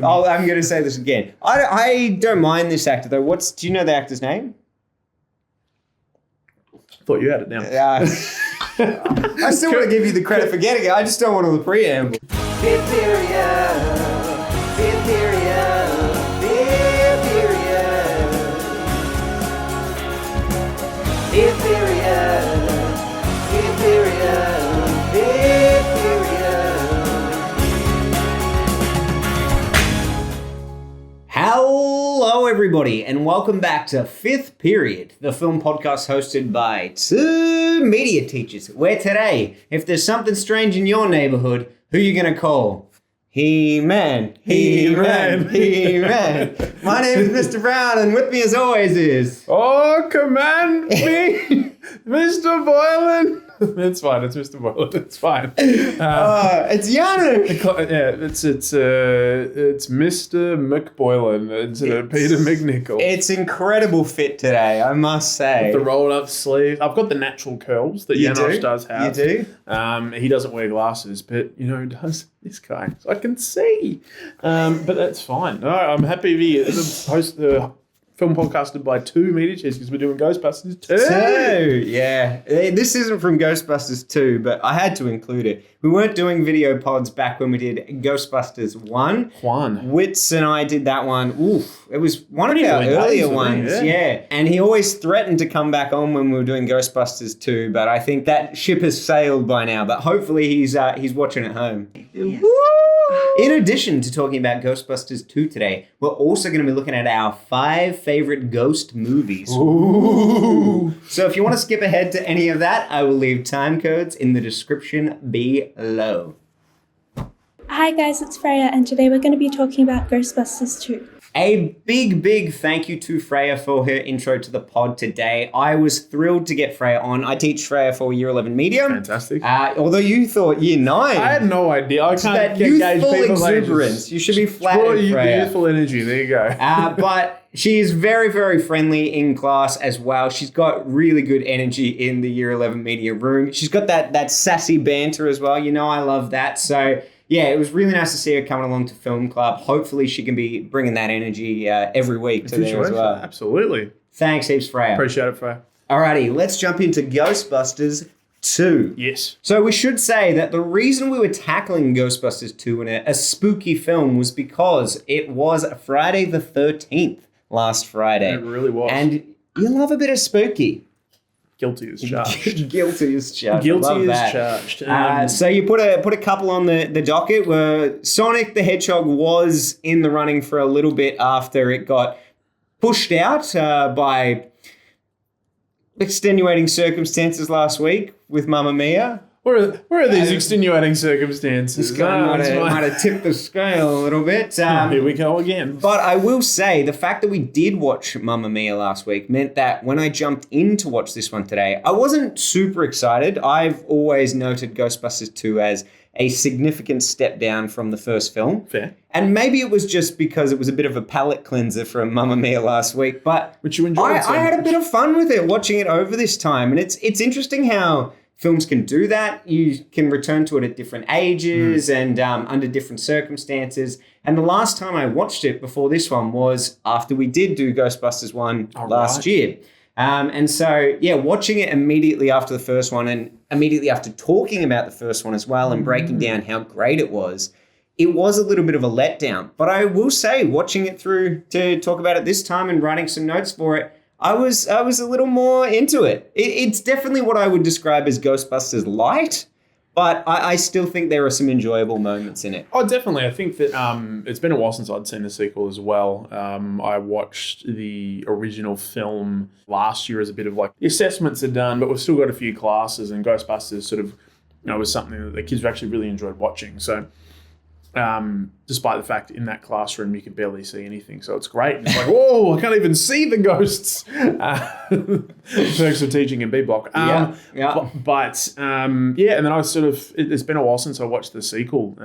to me. Oh, I'm going to say this again. I don't mind this actor, though. Do you know the actor's name? Thought you had it down. I still want to give you the credit for getting it. I just don't want all the preamble. Hello, everybody, and welcome back to Fifth Period, the film podcast hosted by two media teachers, where today, if there's something strange in your neighborhood, who are you going to call? He-Man, He-Man, He-Man. My name is Mr. Brown, and with me as always is... Oh, command me, Mr. Boylan. It's fine. It's Mr. Boylan. It's fine. It's Yanu. Yeah, it's Mr. McBoylan. It's Peter McNichol. It's incredible fit today, I must say. With the rolled up sleeve. I've got the natural curls that Janosch does have. You do? He doesn't wear glasses, but does this guy, so I can see. But that's fine. No, I'm happy to be the film podcasted by two media teachers because we're doing Ghostbusters 2. Yeah. This isn't from Ghostbusters 2, but I had to include it. We weren't doing video pods back when we did Ghostbusters 1. Witz and I did that one. Oof. It was one of our earlier ones. Yeah. And he always threatened to come back on when we were doing Ghostbusters 2, but I think that ship has sailed by now. But hopefully he's watching at home. Yes. In addition to talking about Ghostbusters 2 today, we're also going to be looking at our 5 favorite ghost movies. Ooh. So if you want to skip ahead to any of that, I will leave time codes in the description below. Hi guys, it's Freya, and today we're going to be talking about Ghostbusters 2. A big thank you to Freya for her intro to the pod today. I was thrilled to get Freya on. I teach Freya for Year 11 Media. Fantastic. Although you thought Year 9. I had no idea. I can't gauge people's exuberance. ages. You should be flattered, Freya. Youthful energy. There you go. But she is very friendly in class as well. She's got really good energy in the Year 11 Media room. She's got that sassy banter as well. I love that. So... yeah, it was really nice to see her coming along to Film Club. Hopefully she can be bringing that energy every week to there as well. Absolutely. Thanks heaps, Freya. Appreciate it, Freya. Alrighty, let's jump into Ghostbusters 2. Yes. So we should say that the reason we were tackling Ghostbusters 2 in a spooky film was because it was Friday the 13th last Friday. It really was. And you love a bit of spooky. Guilty as charged. Guilty as charged. So you put a couple on the docket where Sonic the Hedgehog was in the running for a little bit after it got pushed out by extenuating circumstances last week with Mamma Mia. Where are these extenuating circumstances? This guy might have tipped the scale a little bit. Here we go again. But I will say, the fact that we did watch Mamma Mia last week meant that when I jumped in to watch this one today, I wasn't super excited. I've always noted Ghostbusters 2 as a significant step down from the first film. Fair. And maybe it was just because it was a bit of a palate cleanser from Mamma Mia last week. But which you enjoyed. I had a bit of fun with it, watching it over this time. And it's interesting how... films can do that. You can return to it at different ages and under different circumstances. And the last time I watched it before this one was after we did do Ghostbusters 1 last year. And so, watching it immediately after the first one and immediately after talking about the first one as well and breaking down how great it was a little bit of a letdown. But I will say, watching it through to talk about it this time and writing some notes for it, I was a little more into it. It's definitely what I would describe as Ghostbusters light, but I still think there are some enjoyable moments in it. Oh, definitely. I think that it's been a while since I'd seen the sequel as well. I watched the original film last year as a bit of the assessments are done, but we've still got a few classes, and Ghostbusters sort of was something that the kids actually really enjoyed watching. So despite the fact in that classroom you could barely see anything, so it's great. It's whoa, I can't even see the ghosts. Perks of teaching in B block. And then I it's been a while since I watched the sequel.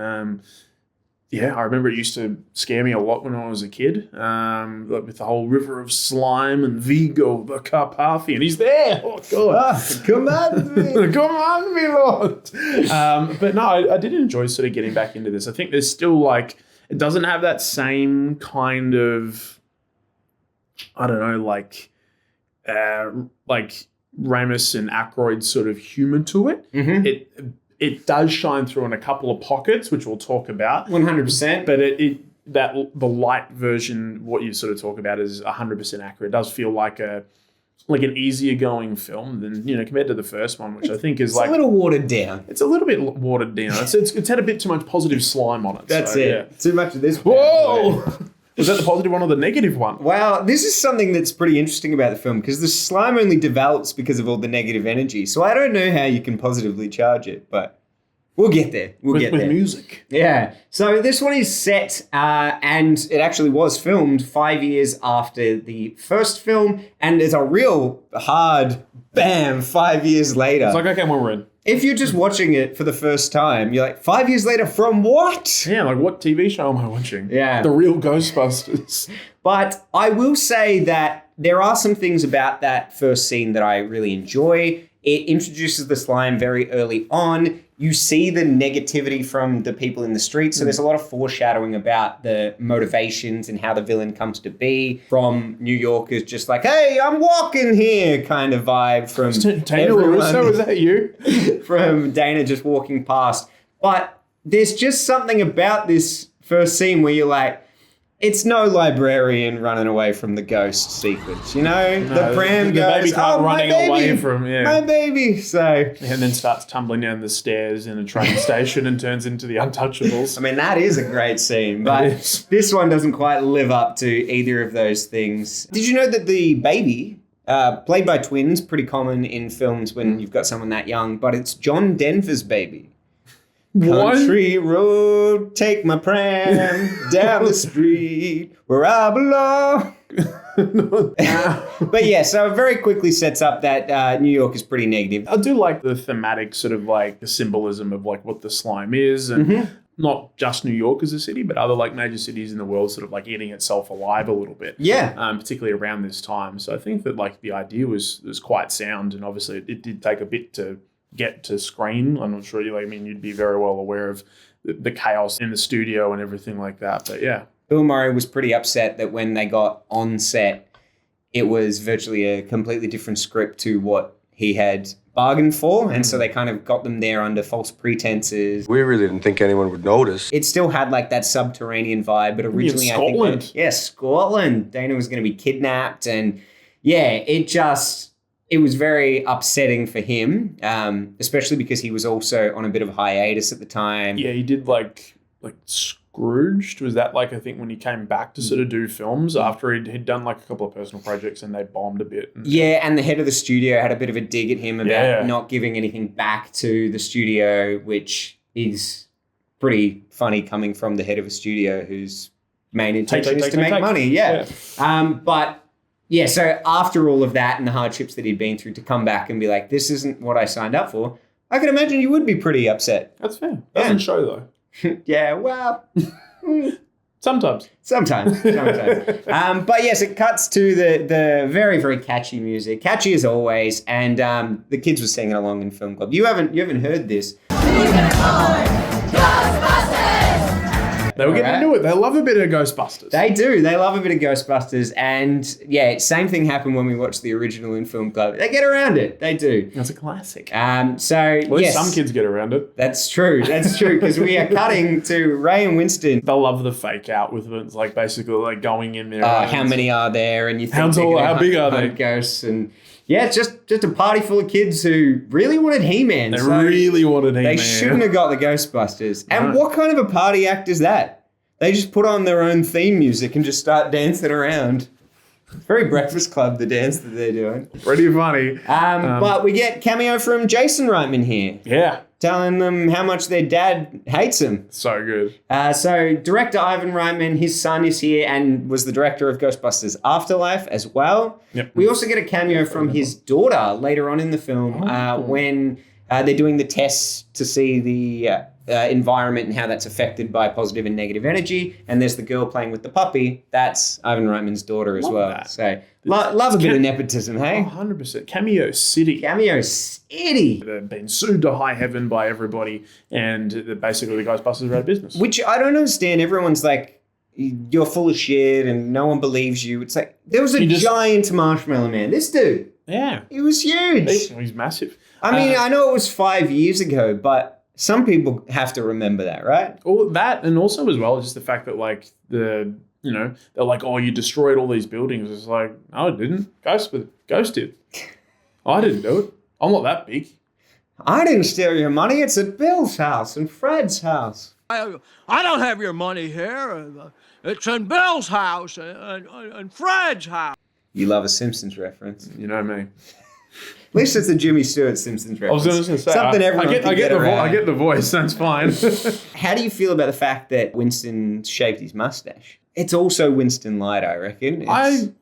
I remember it used to scare me a lot when I was a kid, with the whole river of slime and Vigo the Carpathian. He's there. Oh, God. Command me. Command me, Lord. But no, I did enjoy sort of getting back into this. I think there's still it doesn't have that same kind of, I don't know, like Ramis and Aykroyd sort of humor to it. Mm-hmm. It does shine through in a couple of pockets, which we'll talk about. 100%. But the light version, what you sort of talk about, is 100% accurate. It does feel like an easier going film than, compared to the first one, which I think is It's a little watered down. It's a little bit watered down. It's had a bit too much positive slime on it. That's it. Yeah. Too much of this. Whoa! Was that the positive one or the negative one? Well, this is something that's pretty interesting about the film because the slime only develops because of all the negative energy. So I don't know how you can positively charge it, but we'll get there. We'll get there. With music. Yeah. So this one is set, and it actually was filmed 5 years after the first film, and it's a real hard bam 5 years later. It's like, okay, we're in. If you're just watching it for the first time, you're like, 5 years later from what? Yeah, like what TV show am I watching? Yeah. The real Ghostbusters. But I will say that there are some things about that first scene that I really enjoy. It introduces the slime very early on. You see the negativity from the people in the street. So there's a lot of foreshadowing about the motivations and how the villain comes to be from New Yorkers, just like, hey, I'm walking here kind of vibe from Dana Russo, is that you? From Dana just walking past. But there's just something about this first scene where you're like, it's no librarian running away from the ghost sequence, the pram the goes, baby can't running away from my baby. So, and then starts tumbling down the stairs in a train station and turns into the Untouchables. I mean, that is a great scene, but this one doesn't quite live up to either of those things. Did you know that the baby, played by twins, pretty common in films when you've got someone that young, but it's John Denver's baby. Country road, take my pram down the street where I belong. But yeah, so it very quickly sets up that New York is pretty negative. I do like the thematic sort of like the symbolism of like what the slime is and not just New York as a city, but other like major cities in the world sort of like eating itself alive a little bit. Yeah. Particularly around this time. So I think that like the idea was quite sound, and obviously it did take a bit to get to screen. I'm not sure you'd be very well aware of the chaos in the studio and everything like that. But yeah. Bill Murray was pretty upset that when they got on set, it was virtually a completely different script to what he had bargained for. And so they kind of got them there under false pretenses. We really didn't think anyone would notice. It still had like that subterranean vibe, but originally Scotland. I think Scotland. Dana was going to be kidnapped, and it was very upsetting for him, especially because he was also on a bit of a hiatus at the time. Yeah, he did like Scrooged. Was that like, I think when he came back to sort of do films after he'd done like a couple of personal projects and they bombed a bit. And the head of the studio had a bit of a dig at him about not giving anything back to the studio, which is pretty funny coming from the head of a studio whose main intention is to make money. Yeah. But yeah, so after all of that and the hardships that he'd been through, to come back and be like, this isn't what I signed up for, I can imagine you would be pretty upset. That's fair. Doesn't show though. Yeah, well. Sometimes. But yes, it cuts to the very, very catchy music. Catchy as always. And the kids were singing along in film club. You haven't heard this. They were getting into it. They love a bit of Ghostbusters. They do. They love a bit of Ghostbusters. And yeah, same thing happened when we watched the original in film club. They get around it. They do. That's a classic. So at least some kids get around it. That's true. Because we are cutting to Ray and Winston. They love the fake out with it. It's like basically like going in there. How many are there? And you think how big are they? Ghosts and yeah, it's just a party full of kids who really wanted He-Man. They really wanted He-Man. They shouldn't have got the Ghostbusters. And what kind of a party act is that? They just put on their own theme music and just start dancing around. Very Breakfast Club, the dance that they're doing. Pretty funny. But we get cameo from Jason Reitman here. Yeah. Telling them how much their dad hates them. So good. So director Ivan Reitman, his son is here and was the director of Ghostbusters Afterlife as well. Yep. We also get a cameo from his daughter later on in the film when they're doing the tests to see the environment and how that's affected by positive and negative energy. And there's the girl playing with the puppy. That's Ivan Reitman's daughter as well. That. So love a bit of nepotism, hey? 100%. Cameo City. Cameo City. They've been sued to high heaven by everybody, and basically the Ghostbusters are out of business. Which I don't understand. Everyone's like, you're full of shit and no one believes you. It's like, there was a giant Marshmallow Man. This dude. Yeah. He was huge. He's massive. I mean, I know it was 5 years ago, but some people have to remember that, right? All that, and also as well, just the fact that like they're like, oh, you destroyed all these buildings. It's like, no, I didn't. Ghost did. I didn't do it. I'm not that big. I didn't steal your money. It's at Bill's house and Fred's house. I don't have your money here. It's in Bill's house and Fred's house. You love a Simpsons reference. You know me. At least it's a Jimmy Stewart Simpsons reference. I was going to say, something everyone can get around. I get the voice. That's fine. How do you feel about the fact that Winston shaved his mustache? It's also Winston Light, I reckon.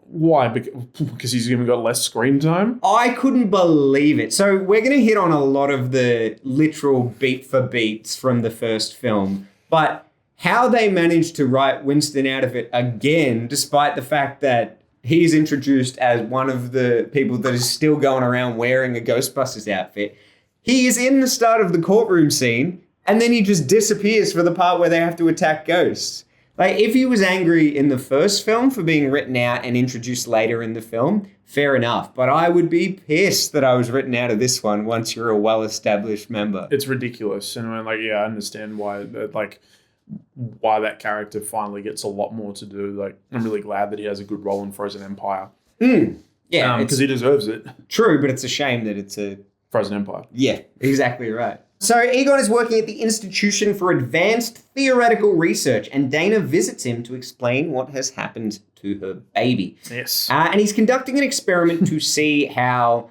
Why? Because he's even got less screen time? I couldn't believe it. So we're going to hit on a lot of the literal beat for beats from the first film, but how they managed to write Winston out of it again, despite the fact that he's introduced as one of the people that is still going around wearing a Ghostbusters outfit. He is in the start of the courtroom scene, and then he just disappears for the part where they have to attack ghosts. Like, if he was angry in the first film for being written out and introduced later in the film, fair enough. But I would be pissed that I was written out of this one once you're a well-established member. It's ridiculous. And I'm like, yeah, I understand why that character finally gets a lot more to do. Like, I'm really glad that he has a good role in Frozen Empire. Yeah. Because he deserves it. True, but it's a shame that it's a... Frozen Empire. Yeah, exactly right. So Egon is working at the Institution for Advanced Theoretical Research, and Dana visits him to explain what has happened to her baby. Yes. And he's conducting an experiment to see how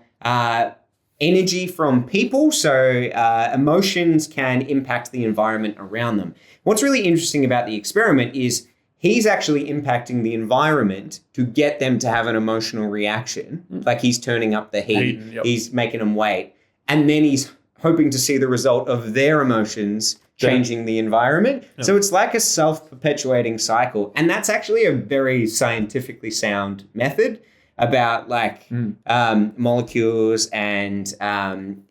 energy from people, so emotions, can impact the environment around them. What's really interesting about the experiment is he's actually impacting the environment to get them to have an emotional reaction. Like, he's turning up the heat, he's making them wait, and then he's hoping to see the result of their emotions changing the environment. Yeah. So it's like a self-perpetuating cycle. And that's actually a very scientifically sound method about molecules and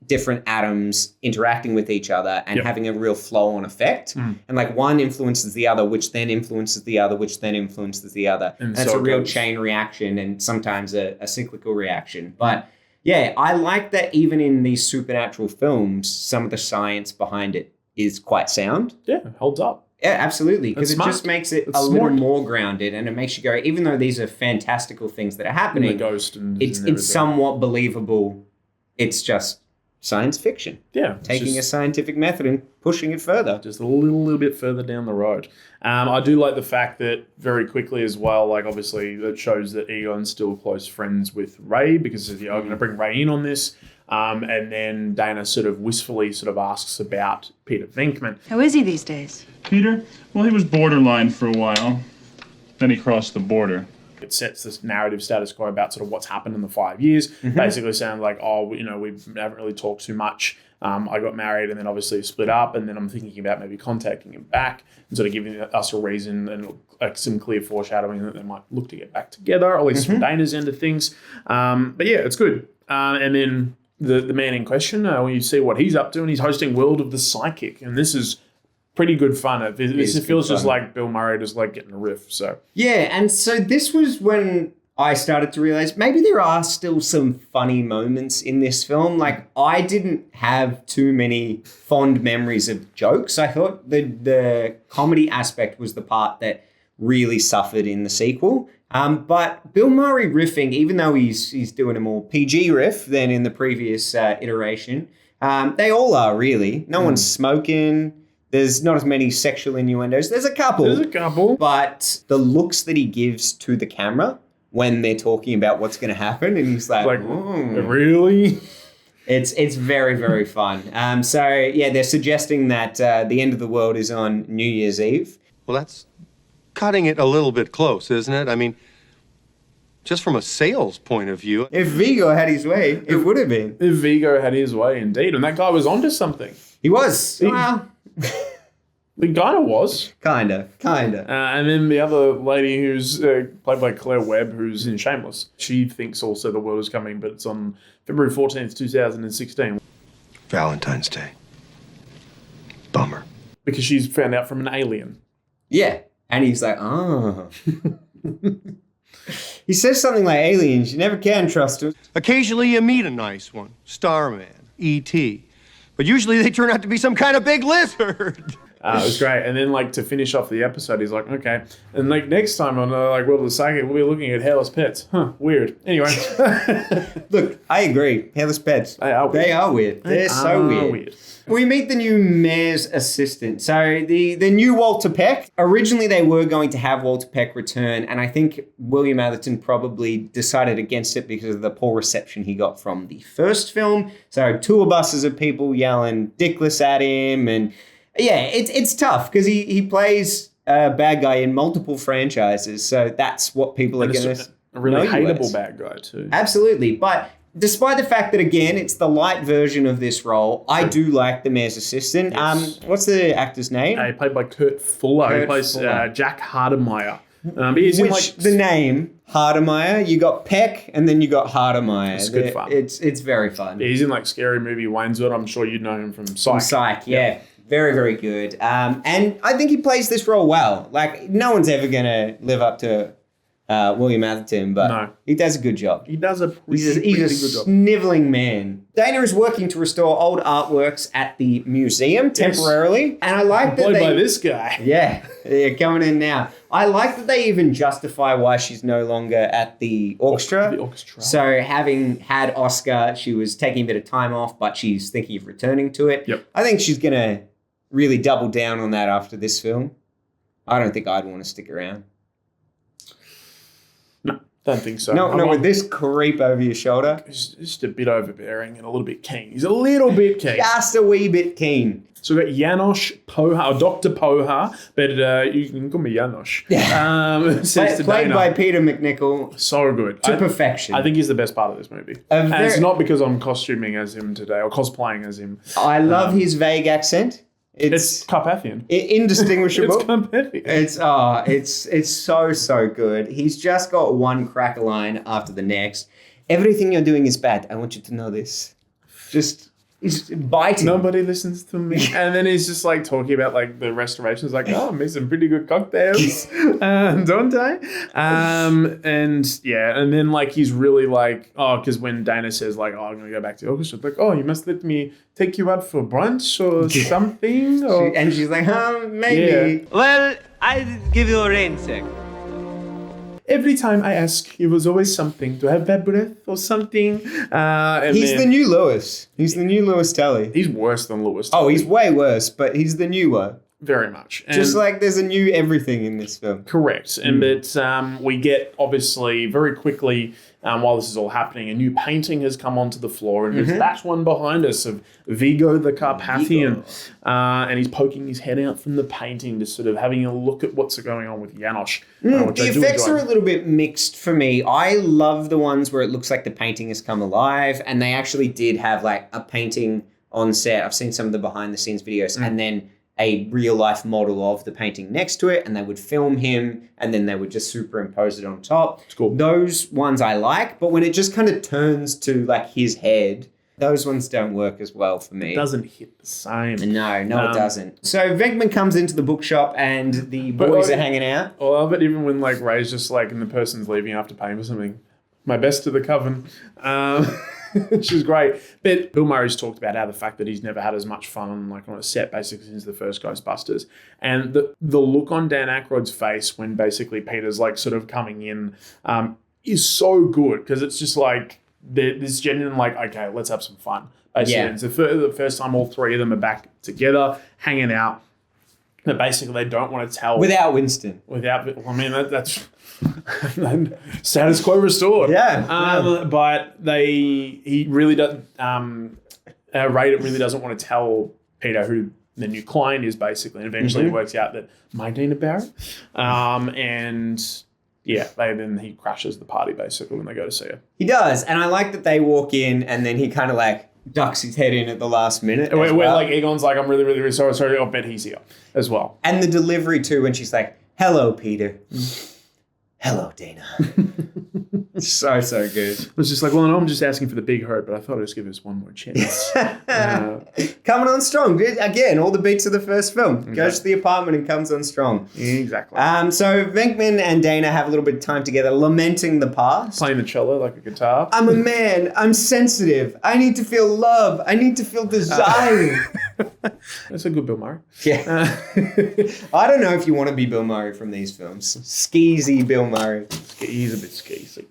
different atoms interacting with each other and having a real flow-on effect. And like, one influences the other, which then influences the other, which then influences the other. And it's a real chain reaction and sometimes a cyclical reaction. But yeah, I like that even in these supernatural films, some of the science behind it is quite sound. Yeah, it holds up. Yeah, absolutely. Because it just makes it little more grounded, and it makes you go, even though these are fantastical things that are happening, it's somewhat believable. It's just science fiction. Yeah. Taking a scientific method and pushing it further. Just a little bit further down the road. I do like the fact that very quickly as well, like, obviously it shows that Egon's still close friends with Ray, because I'm going to bring Ray in on this. And then Dana sort of wistfully asks about Peter Venkman. How is he these days? Peter? Well, he was borderline for a while. Then he crossed the border. It sets this narrative status quo about sort of what's happened in the 5 years. Basically saying like, oh, we haven't really talked too much. I got married and then obviously split up, and then I'm thinking about maybe contacting him back and sort of giving us a reason and like some clear foreshadowing that they might look to get back together, at least from Dana's end of things. But yeah, it's good. And then the man in question, when you see what he's up to, and he's hosting World of the Psychic, and this is pretty good fun. It feels just like Bill Murray just like getting a riff. So yeah, and so this was when I started to realize maybe there are still some funny moments in this film. Like, I didn't have too many fond memories of jokes. I thought the comedy aspect was the part that really suffered in the sequel. But Bill Murray riffing, even though he's doing a more PG riff than in the previous iteration, they all are really. No one's smoking. There's not as many sexual innuendos. There's a couple. But the looks that he gives to the camera when they're talking about what's going to happen, and he's like really? It's very, very fun. So, yeah, they're suggesting that the end of the world is on New Year's Eve. Well, that's cutting it a little bit close, isn't it? I mean, just from a sales point of view. If Vigo had his way, it would have been. If Vigo had his way, indeed. And that guy was onto something. He was. Well, It kind of was. Kinda. And then the other lady who's played by Claire Webb, who's in Shameless, she thinks also the world is coming, but it's on February 14th, 2016. Valentine's Day. Bummer. Because she's found out from an alien. Yeah. And he's like, oh. He says something like aliens, you never can trust them. Occasionally you meet a nice one. Starman. E.T. But usually they turn out to be some kind of big lizard. It was great. And then, like, to finish off the episode, he's like, okay. And, like, next time on, like, World of the Psychic, we'll be looking at hairless pets. Huh, weird. Anyway. Look, I agree. Hairless pets. They are weird. They're so weird. We meet the new mayor's assistant. So the new Walter Peck, originally they were going to have Walter Peck return, and I think William Atherton probably decided against it because of the poor reception he got from the first film. So tour buses of people yelling dickless at him, and yeah, it's tough because he plays a bad guy in multiple franchises. So that's what people are going to a really hateable bad guy too. Absolutely. But despite the fact that, again, it's the light version of this role, I do like the mayor's assistant. Yes. What's the actor's name? Played by Kurt Fuller. He plays Jack Hardemeyer. The name, Hardemeyer, you got Peck and then you got Hardemeyer. It's good fun. It's very fun. Yeah, he's in, like, Scary Movie Wayneswood. I'm sure you'd know him from Psych. From Psych, yeah. Very, very good. And I think he plays this role well. Like, no one's ever going to live up to William Atherton, but he does a good job. He does a pretty He's a good job. sniveling man. Dana is working to restore old artworks at the museum temporarily. And I like that Played by this guy. Yeah, coming in now. I like that they even justify why she's no longer at the orchestra. So having had Oscar, she was taking a bit of time off, but she's thinking of returning to it. Yep. I think she's going to really double down on that after this film. I don't think I'd want to stick around. No, don't think so. No, with this creep over your shoulder. He's just a bit overbearing and a little bit keen. He's a little bit keen. Just a wee bit keen. So we've got Janosch Pohar, or Dr. Pohar, but you can call me Janosch. Played by Peter McNichol. So good. To perfection. I think he's the best part of this movie. And it's not because I'm costuming as him today or cosplaying as him. I love his vague accent. It's Carpathian. Indistinguishable. It's Carpathian. It's so good. He's just got one cracker line after the next. Everything you're doing is bad. I want you to know this. He's biting. Nobody listens to me. And then he's just, like, talking about, like, the restorations. Like, I make some pretty good cocktails, don't I? And then, like, he's really like, because when Dana says, like, I'm going to go back to the orchestra, like, you must let me take you out for brunch or something. And she's like, maybe. Yeah. Well, I'll give you a rain check. Every time I ask, it was always something. Do I have bad breath or something? He's the new Lewis. He's the new Lewis Tully. He's worse than Lewis Tully. Oh, he's way worse, but he's the newer. Very much. And just like there's a new everything in this film. Correct. But we get, obviously, very quickly, while this is all happening, a new painting has come onto the floor. And there's that one behind us of Vigo the Carpathian. And he's poking his head out from the painting, just sort of having a look at what's going on with Janosch. The effects are a little bit mixed for me. I love the ones where it looks like the painting has come alive. And they actually did have, like, a painting on set. I've seen some of the behind the scenes videos. And then a real life model of the painting next to it, and they would film him and then they would just superimpose it on top. It's cool. Those ones I like, but when it just kind of turns to, like, his head, those ones don't work as well for me. It doesn't hit the same. No, it doesn't. So Venkman comes into the bookshop and the boys are hanging out. I love it even when, like, Ray's just like, and the person's leaving after paying for something. My best to the coven. Which is great. But Bill Murray's talked about how the fact that he's never had as much fun on a set basically since the first Ghostbusters. And the look on Dan Aykroyd's face when basically Peter's, like, sort of coming in is so good because it's just like this genuine, like, okay, let's have some fun. Basically. Yeah. It's the first time all three of them are back together, hanging out. But basically they don't want to tell. Without Winston. That's status quo restored. Yeah. But he really does. Ray really doesn't want to tell Peter who the new client is, basically. And eventually it works out that my Dana Barrett. Then he crashes the party basically when they go to see her. He does, and I like that they walk in and then he kind of, like, ducks his head in at the last minute. Where like Egon's like, I'm really, really, really sorry. I'll bet he's here as well. And the delivery too, when she's like, hello, Peter. Hello, Dana. So good. It was just like, well, no, I'm just asking for the big hurt, but I thought I'd just give us one more chance. Coming on strong. Again, all the beats of the first film. Goes to the apartment and comes on strong. Exactly. So Venkman and Dana have a little bit of time together lamenting the past. Playing the cello like a guitar. I'm a man. I'm sensitive. I need to feel love. I need to feel desire. That's a good Bill Murray. Yeah. I don't know if you want to be Bill Murray from these films. Skeezy Bill Murray. He's a bit skeezy.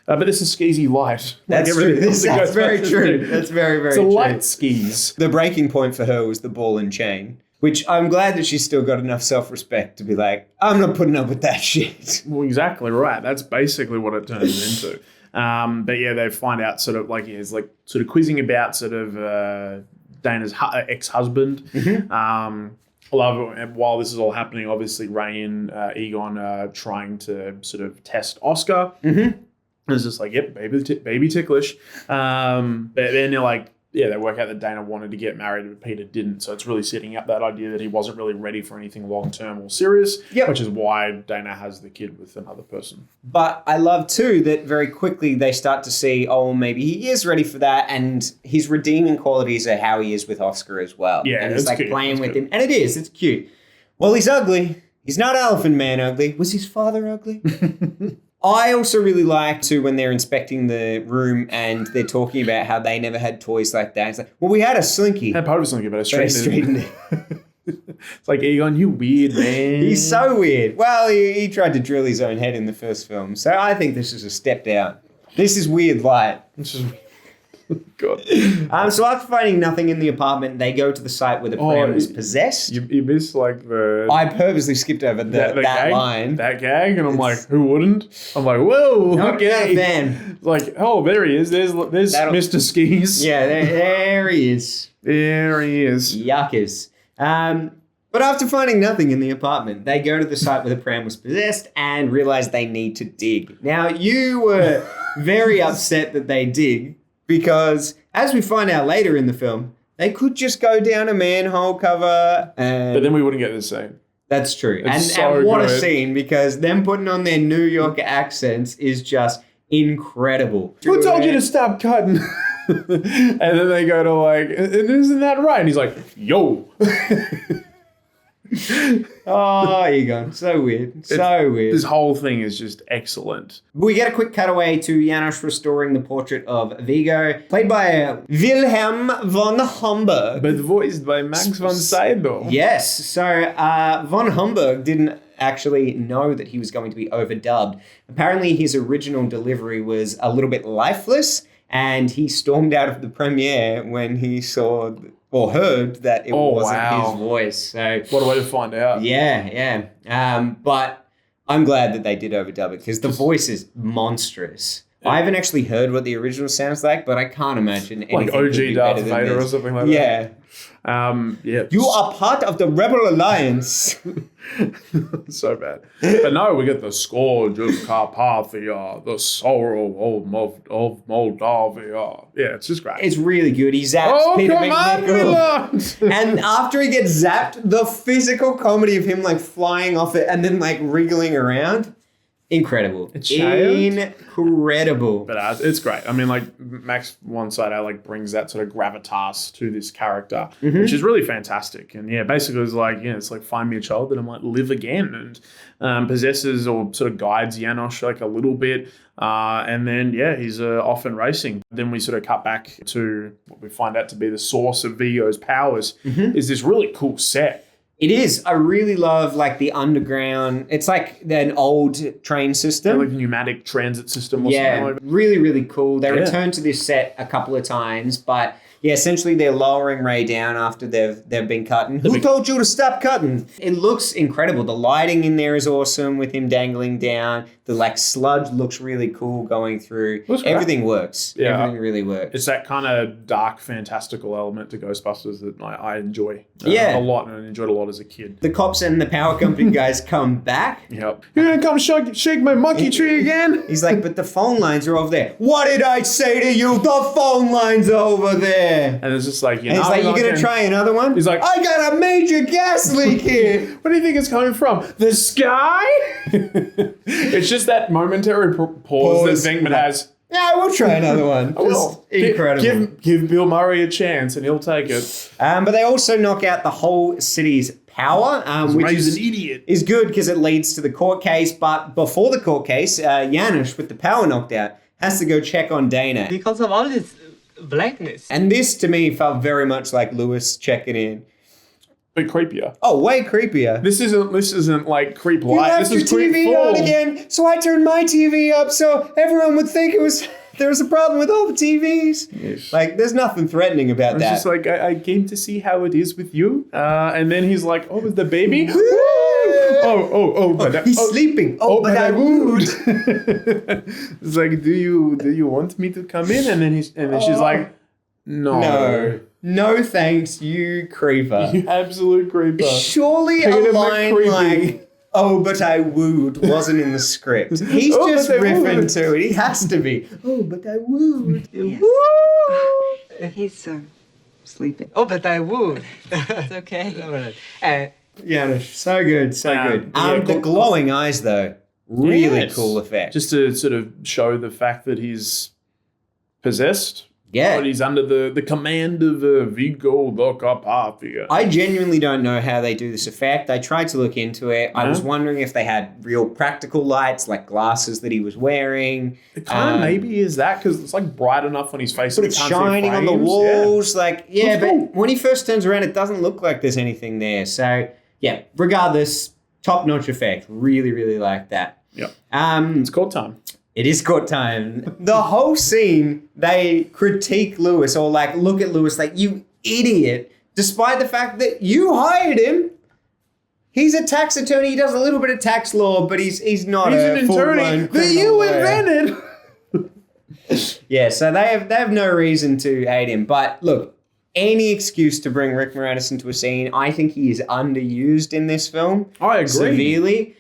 But this is skeezy light. That's true. That's very true. That's very, very true. It's a light skis. The breaking point for her was the ball and chain, which I'm glad that she's still got enough self-respect to be like, I'm not putting up with that shit. Well, exactly right. That's basically what it turns into. But yeah, they find out sort of like he's like sort of quizzing about sort of Dana's ex-husband. Mm-hmm. While this is all happening, obviously Ray and Egon are trying to sort of test Oscar. Mm-hmm. It's just like, yep, baby ticklish. But then they're like, yeah, they work out that Dana wanted to get married, but Peter didn't. So it's really setting up that idea that he wasn't really ready for anything long-term or serious, which is why Dana has the kid with another person. But I love, too, that very quickly they start to see, oh, maybe he is ready for that. And his redeeming qualities are how he is with Oscar as well. Yeah, and he's like cute. playing with him. And it is. It's cute. Well, he's ugly. He's not Elephant Man ugly. Was his father ugly? I also really like to when they're inspecting the room and they're talking about how they never had toys like that. It's like, well, we had a Slinky. Had part of a Slinky, but I straightened it. It's like, Egon, you weird, man. He's so weird. Well, he tried to drill his own head in the first film. So I think this is a step down. This is weird light. This is God. So after finding nothing in the apartment, they go to the site where the pram was possessed. You missed like the... I purposely skipped over that gag, line. That gag, and I'm like, who wouldn't? I'm like, whoa, okay. Fan. Like, oh, there he is. There's Mr. Skis. Yeah, there he is. There he is. Yuckers. But after finding nothing in the apartment, they go to the site where the pram was possessed and realize they need to dig. Now, you were very upset that they dig because, as we find out later in the film, they could just go down a manhole cover and... But then we wouldn't get the scene. That's true. And So what good. a scene, because them putting on their New York accents is just incredible. Who told you to stop cutting? And then they go to like, isn't that right? And he's like, yo. Oh, Egon. So weird. So weird. This whole thing is just excellent. We get a quick cutaway to Janos restoring the portrait of Vigo, played by Wilhelm von Homburg. But voiced by Max von Sydow. Yes. So von Homburg didn't actually know that he was going to be overdubbed. Apparently his original delivery was a little bit lifeless, and he stormed out of the premiere when he saw... or heard that it wasn't his voice. So what a way to find out. Yeah. But I'm glad that they did overdub it because the voice is monstrous. Yeah. I haven't actually heard what the original sounds like, but I can't imagine anything like OG could be Darth better than Vader this. or something like that. Yeah. You are part of the Rebel Alliance. So bad. But no, we get the scourge of Carpathia, the sorrow of Moldavia. Yeah, it's just great. It's really good. He zaps Peter McNichol. And after he gets zapped, the physical comedy of him like flying off it and then like wriggling around. Incredible. It's child. Incredible. But it's great. I mean, like, Max von Sydow like brings that sort of gravitas to this character, which is really fantastic. And yeah, basically it's like, it's like find me a child that I might live again, and possesses or sort of guides Janos like a little bit. And then, he's off and racing. Then we sort of cut back to what we find out to be the source of Vigo's powers is this really cool set. It is. I really love like the underground. It's like an old train system. Like a pneumatic transit system or something like that. Really, really cool. They return to this set a couple of times, but essentially they're lowering Ray down after they've been cutting. Who told you to stop cutting? It looks incredible. The lighting in there is awesome with him dangling down. The like sludge looks really cool going through. Everything works. Yeah. Everything really works. It's that kind of dark, fantastical element to Ghostbusters that I enjoy a lot, and I enjoyed a lot as a kid. The cops and the power company guys come back. Yep. You're going to come shake my monkey tree again? He's like, but the phone lines are over there. What did I say to you? The phone lines are over there. Yeah. And it's just like, And he's like, you going to try another one? He's like, I got a major gas leak here. What do you think it's coming from? The sky? It's just that momentary pause that Venkman has. Yeah, we'll try another one. Just incredible. Give Bill Murray a chance and he'll take it. But they also knock out the whole city's power, which Ray's an idiot. is good because it leads to the court case. But before the court case, Janusz, with the power knocked out, has to go check on Dana. Because of all this blackness. And this, to me, felt very much like Lewis checking in. But creepier. Oh, way creepier. This isn't like creep You light. left This your is creep TV full. on again, so I turned my TV up so everyone would think there was a problem with all the TVs. Yes. Like, there's nothing threatening about It's that. just like, I came to see how it is with you. And then he's like, oh, with the baby? But He's sleeping. But I would. It's like, do you want me to come in? And then she's like, no. No thanks, you creeper. You absolute creeper. Surely a Peter line McCreepy. like, oh, but I wooed wasn't in the script. He's Oh, just but I riffing wooed. to it. He has to be. Oh, but I wooed. Yes. Woo! He's sleeping. Oh, but I would. It's okay. All right. Yeah, so good, so good. yeah, The cool. glowing eyes, though, really Yes. cool effect. Just to sort of show the fact that he's possessed. Yeah. But he's under the command of Vigo the Carpathia. I genuinely don't know how they do this effect. I tried to look into it. I was wondering if they had real practical lights, like glasses that he was wearing. It kind of maybe is that because it's like bright enough on his face. But that it's you can't see shining on the frames. walls. But cool. when he first turns around, it doesn't look like there's anything there. So, yeah, regardless, top-notch effect. Really, really like that. Yeah. It's court time. It is court time. The whole scene, they critique Lewis or like look at Lewis like, you idiot, despite the fact that you hired him. He's a tax attorney. He does a little bit of tax law, but he's not He's a an full-blown attorney that criminal you lawyer. invented. Yeah, so they have no reason to hate him. But look, any excuse to bring Rick Moranis into a scene, I think he is underused in this film. I agree. Severely.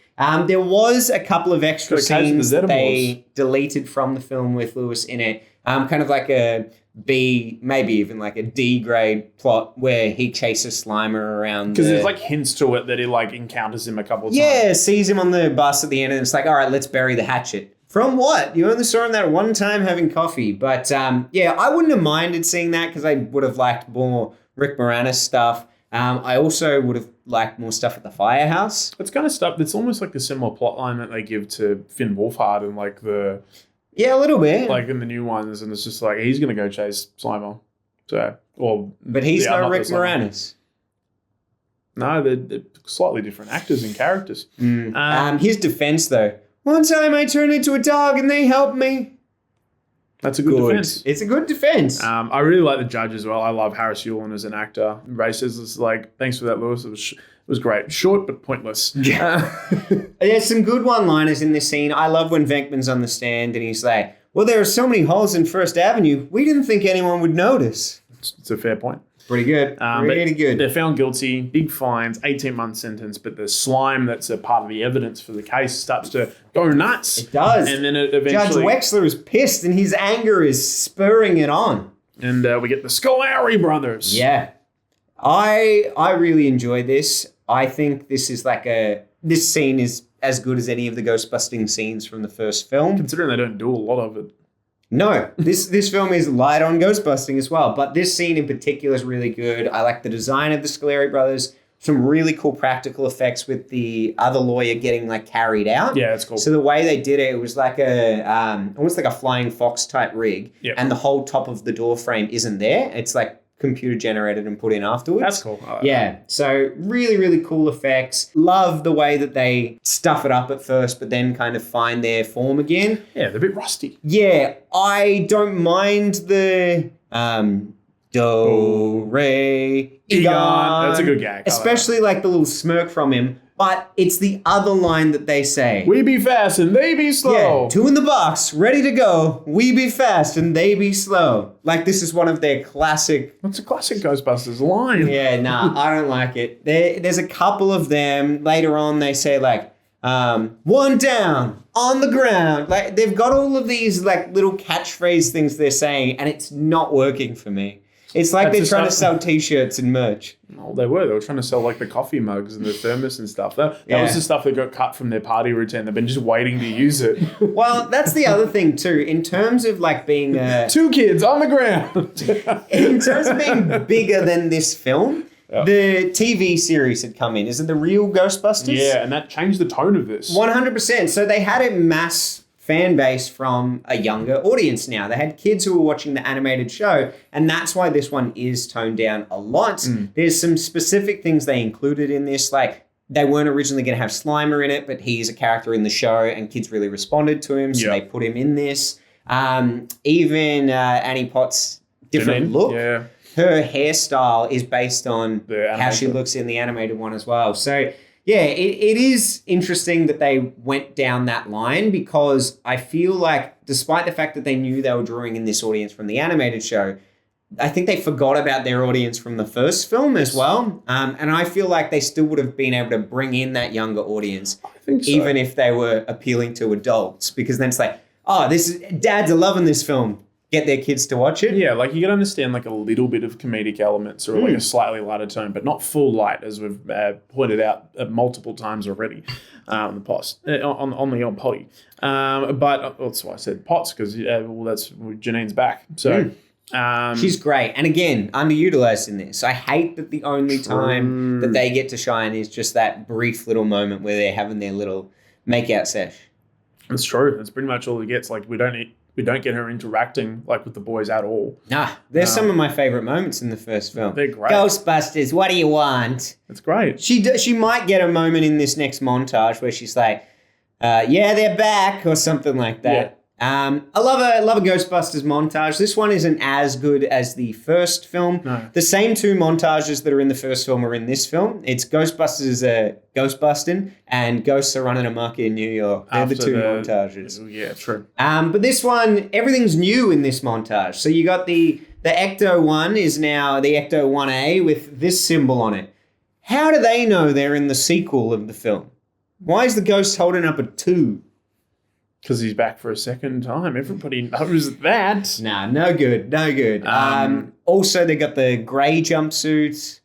There was a couple of extra Got a case of scenes the that they Xenomorphs. deleted from the film with Lewis in it. Kind of like a B, maybe even like a D grade plot where he chases Slimer around. Because there's like hints to it that he like encounters him a couple of times. Yeah, sees him on the bus at the end and it's like, all right, let's bury the hatchet. From what? You only saw him that one time having coffee. But yeah, I wouldn't have minded seeing that because I would have liked more Rick Moranis stuff. I also would have liked more stuff at the firehouse. It's kind of stuff. It's almost like the similar plot line that they give to Finn Wolfhard and like the Yeah, a little bit. like in the new ones, and it's just like he's gonna go chase Slimer. So, but he's yeah, no not Rick the Slimer. Moranis. No, they're slightly different actors and characters. His defense, though. One time I turned into a dog and they helped me. That's a good defense. It's a good defense. I really like the judge as well. I love Harris Yulin as an actor. Ray says it's like, thanks for that, Lewis. It was great. Short but pointless. There's some good one-liners in this scene. I love when Venkman's on the stand and he's like, well, there are so many holes in First Avenue, we didn't think anyone would notice. It's a fair point. Pretty good. Pretty good. They're found guilty, big fines, 18-month sentence, but the slime that's a part of the evidence for the case starts to go nuts. It does. And then it Judge eventually... Wexler is pissed and his anger is spurring it on. And we get the Scolari brothers. Yeah. I really enjoy this. I think this is this scene is as good as any of the ghostbusting scenes from the first film. Considering they don't do a lot of it. No, this film is light on ghostbusting as well, but this scene in particular is really good. I like the design of the Scolari brothers. Some really cool practical effects with the other lawyer getting like carried out. Yeah, it's cool. So the way they did it was like almost like a flying fox type rig, Yep. and the whole top of the door frame isn't there. It's like computer generated and put in afterwards. That's cool. Yeah, so really, really cool effects. Love the way that they stuff it up at first, but then kind of find their form again. Yeah, they're a bit rusty. Yeah, I don't mind the do, re, egon. That's a good gag. Especially like the little smirk from him. But it's the other line that they say. We be fast and they be slow. Yeah, 2 in the box, ready to go. We be fast and they be slow. Like this is one of their classic. That's a classic Ghostbusters line. Yeah, nah, I don't like it. There's a couple of them. Later on, they say like, 1 down, on the ground. Like they've got all of these like little catchphrase things they're saying, and it's not working for me. It's like That's they're the trying to stuff- sell T-shirts and merch. Oh, they were trying to sell like the coffee mugs and the thermos and stuff. That Yeah. was the stuff that got cut from their party routine. They've been just waiting to use it. Well, that's the other thing too. In terms of like being 2 kids on the ground. in terms of being bigger than this film, the TV series had come in. Is it the real Ghostbusters? Yeah, and that changed the tone of this. 100%. So they had a mass fan base from a younger audience now. They had kids who were watching the animated show, and that's why this one is toned down a lot. There's some specific things they included in this, like they weren't originally going to have Slimer in it, but he's a character in the show, and kids really responded to him, so they put him in this. Even Annie Potts' different look. Yeah. Her hairstyle is based on The how she animated. looks in the animated one as well. So yeah, it is interesting that they went down that line, because I feel like despite the fact that they knew they were drawing in this audience from the animated show, I think they forgot about their audience from the first film as well. And I feel like they still would have been able to bring in that younger audience, I think so. even if they were appealing to adults, because then it's like, oh, dads are loving this film. Get their kids to watch it. Yeah, like you can understand like a little bit of comedic elements or like a slightly lighter tone, but not full light, as we've pointed out multiple times already on the post on the potty. But that's why I said pots, because that's Janine's back. So She's great. And again, underutilized in this. I hate that the only time that they get to shine is just that brief little moment where they're having their little make-out sesh. It's true. That's pretty much all he gets. Like we don't get her interacting like with the boys at all. Nah, there's some of my favorite moments in the first film. They're great. Ghostbusters, what do you want? It's great. She might get a moment in this next montage where she's like, yeah, they're back, or something like that. I love a Ghostbusters montage. This one isn't as good as the first film. No. The same 2 montages that are in the first film are in this film. It's Ghostbusters ghostbusting and Ghosts Are Running Amok in New York. They're the 2 montages. Yeah, true. But this one, everything's new in this montage. So you got the Ecto 1 is now the Ecto 1A with this symbol on it. How do they know they're in the sequel of the film? Why is the ghost holding up a 2? Because he's back for a second time. Everybody knows that. Nah, no good. Also, they got the grey jumpsuits.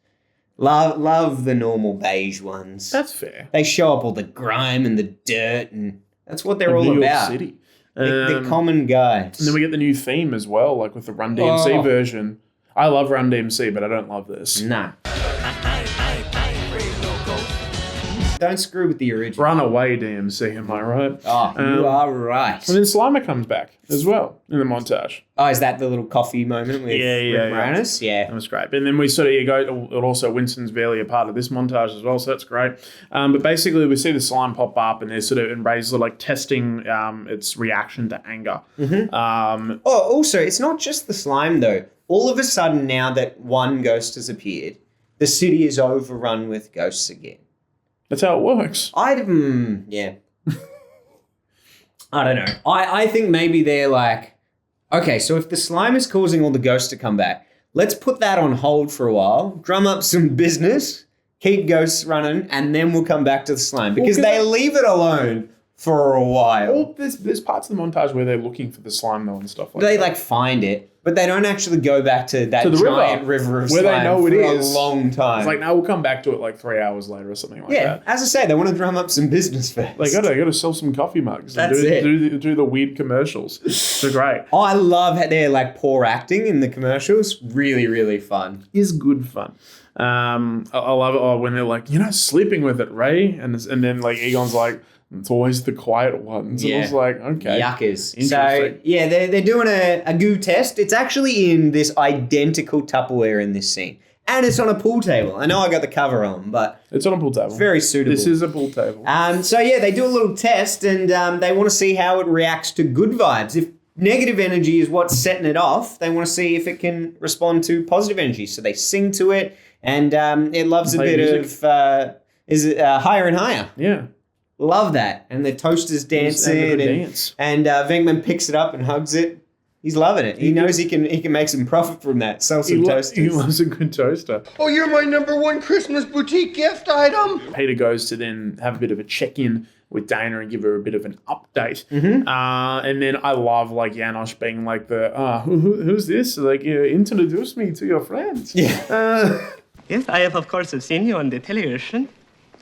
Love the normal beige ones. That's fair. They show up all the grime and the dirt, and that's what they're all New York about. City. The common guys. And then we get the new theme as well, like with the Run DMC version. I love Run DMC, but I don't love this. Nah. Don't screw with the original. Run away DMC, am I right? Oh, you are right. And then Slimer comes back as well in the montage. Oh, is that the little coffee moment with Rick Moranis? Yeah. That was great. And then we sort of go, and also Winston's barely a part of this montage as well, so that's great. But basically we see the slime pop up and they're sort of, and Ray's sort of like testing its reaction to anger. Also, it's not just the slime though. All of a sudden now that one ghost has appeared, the city is overrun with ghosts again. That's how it works. Yeah. I don't know. I think maybe they're like, okay, so if the slime is causing all the ghosts to come back, let's put that on hold for a while, drum up some business, keep ghosts running, and then we'll come back to the slime. Because they leave it alone for a while. Well, there's parts of the montage where they're looking for the slime though and stuff like that. They like find it, but they don't actually go back to that the giant river of where slime they know it for is. a long time. It's like, no, we'll come back to it like 3 hours later or something like yeah, that. as I say, they want to drum up some business first. They gotta sell some coffee mugs. That's and it. do the weird commercials. They're great. I love how they're like poor acting in the commercials. Really, really fun. Is good fun. I love it when they're like, sleeping with it, Ray, and then like Egon's like, it's always the quiet ones. Yeah. And I was like, okay, Yuckers. interesting. So yeah, they're doing a goo test. It's actually in this identical Tupperware in this scene. And it's on a pool table. I know I got the cover on, but It's on a pool table. it's very suitable. This is a pool table. So yeah, they do a little test and they want to see how it reacts to good vibes. If negative energy is what's setting it off, they want to see if it can respond to positive energy. So they sing to it and it loves a Play bit music. of, Higher and Higher. Yeah. Love that. And the toaster's dancing have a good and dance. Venkman picks it up and hugs it. He's loving it. He knows he can make some profit from that. Sell some toasters. He loves a good toaster. Oh, you're my #1 Christmas boutique gift item. Peter goes to then have a bit of a check-in with Dana and give her a bit of an update. And then I love like Janosch being like who's this? Like, introduce me to your friends. Yeah. Yes, I have, of course, seen you on the television.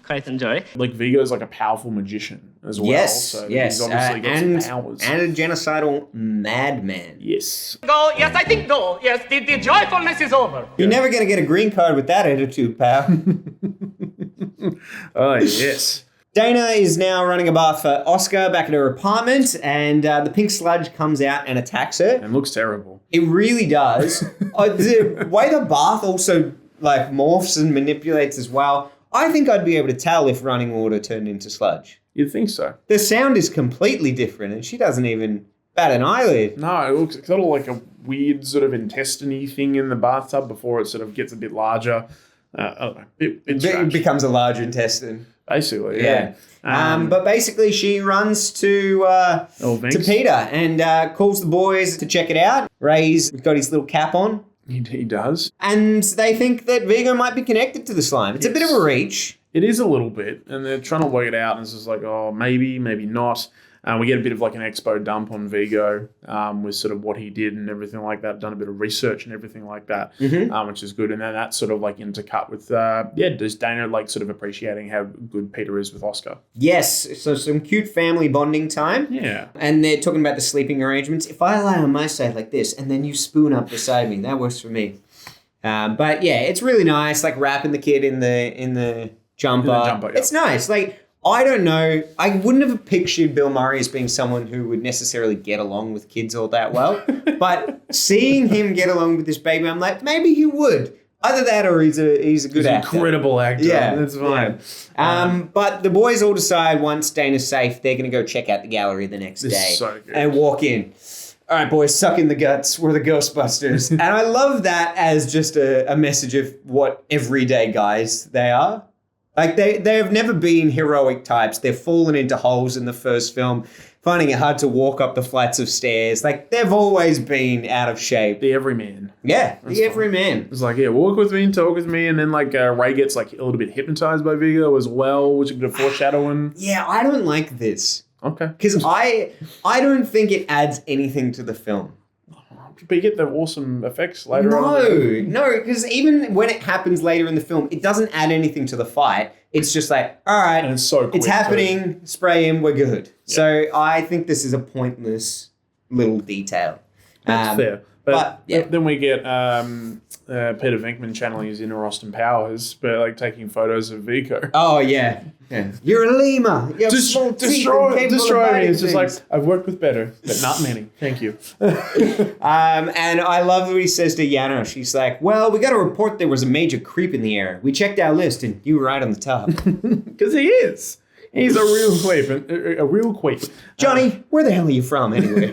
Quite enjoy. Like Vigo's like a powerful magician as well. Yes, so yes. He's obviously got some powers. And a genocidal madman. Yes. Go, yes, I think no. Yes, the joyfulness is over. You're never going to get a green card with that attitude, pal. Oh, yes. Dana is now running a bath for Oscar back at her apartment, and the pink sludge comes out and attacks her. And looks terrible. It really does. The way the bath also like morphs and manipulates as well, I think I'd be able to tell if running water turned into sludge. You'd think so. The sound is completely different, and she doesn't even bat an eyelid. No, it looks sort of like a weird sort of intestine-y thing in the bathtub before it sort of gets a bit larger. I don't know, bit It strange. becomes a large intestine. Basically, Yeah. yeah. But basically, she runs to Vince. Peter and calls the boys to check it out. Ray's got his little cap on. He does. And they think that Vigo might be connected to the slime. It's a bit of a reach. It is a little bit, and they're trying to work it out, and it's just like, oh, maybe not. We get a bit of like an expo dump on Vigo with sort of what he did and everything like that, done a bit of research and everything like that, which is good. And then that's sort of like intercut with, does Dana like sort of appreciating how good Peter is with Oscar? Yes, so some cute family bonding time. Yeah. And they're talking about the sleeping arrangements. If I lie on my side like this and then you spoon up beside me, that works for me. But yeah, it's really nice, like wrapping the kid in the jumper. Yeah. It's nice. Like, I don't know. I wouldn't have pictured Bill Murray as being someone who would necessarily get along with kids all that well. But seeing him get along with this baby, I'm like, maybe he would. Either that or he's a good actor. Incredible actor. Yeah. That's fine. But the boys all decide once Dana's safe, they're going to go check out the gallery the next This day. is so good. And walk in. All right, boys, suck in the guts. We're the Ghostbusters. And I love that as just a message of what everyday guys they are. Like, they have never been heroic types. They've fallen into holes in the first film, finding it hard to walk up the flights of stairs. Like, they've always been out of shape. The everyman. Yeah, That's the fine. everyman. It's like, yeah, walk with me and talk with me. And then like Ray gets like a little bit hypnotized by Vigo as well, which is a bit of foreshadowing. Yeah, I don't like this. Okay. Because I don't think it adds anything to the film. But you get the awesome effects later on. No, because even when it happens later in the film, it doesn't add anything to the fight. It's just like, all right, And it's so quick it's happening, spray him, we're good. Yeah. So I think this is a pointless little detail. That's fair. but, yeah. Then we get Peter Venkman channeling his inner Austin Powers, but like taking photos of Vigo. Oh, yeah. You're a lemur. You have small teeth and capable of Destroy me. biting It's just like, things. I've worked with better, but not many. Thank you. And I love what he says to Janosch. He's like, well, we got a report there was a major creep in the air. We checked our list and you were right on the top. Because he is. He's a real queep. A real queep. Johnny, where the hell are you from anyway?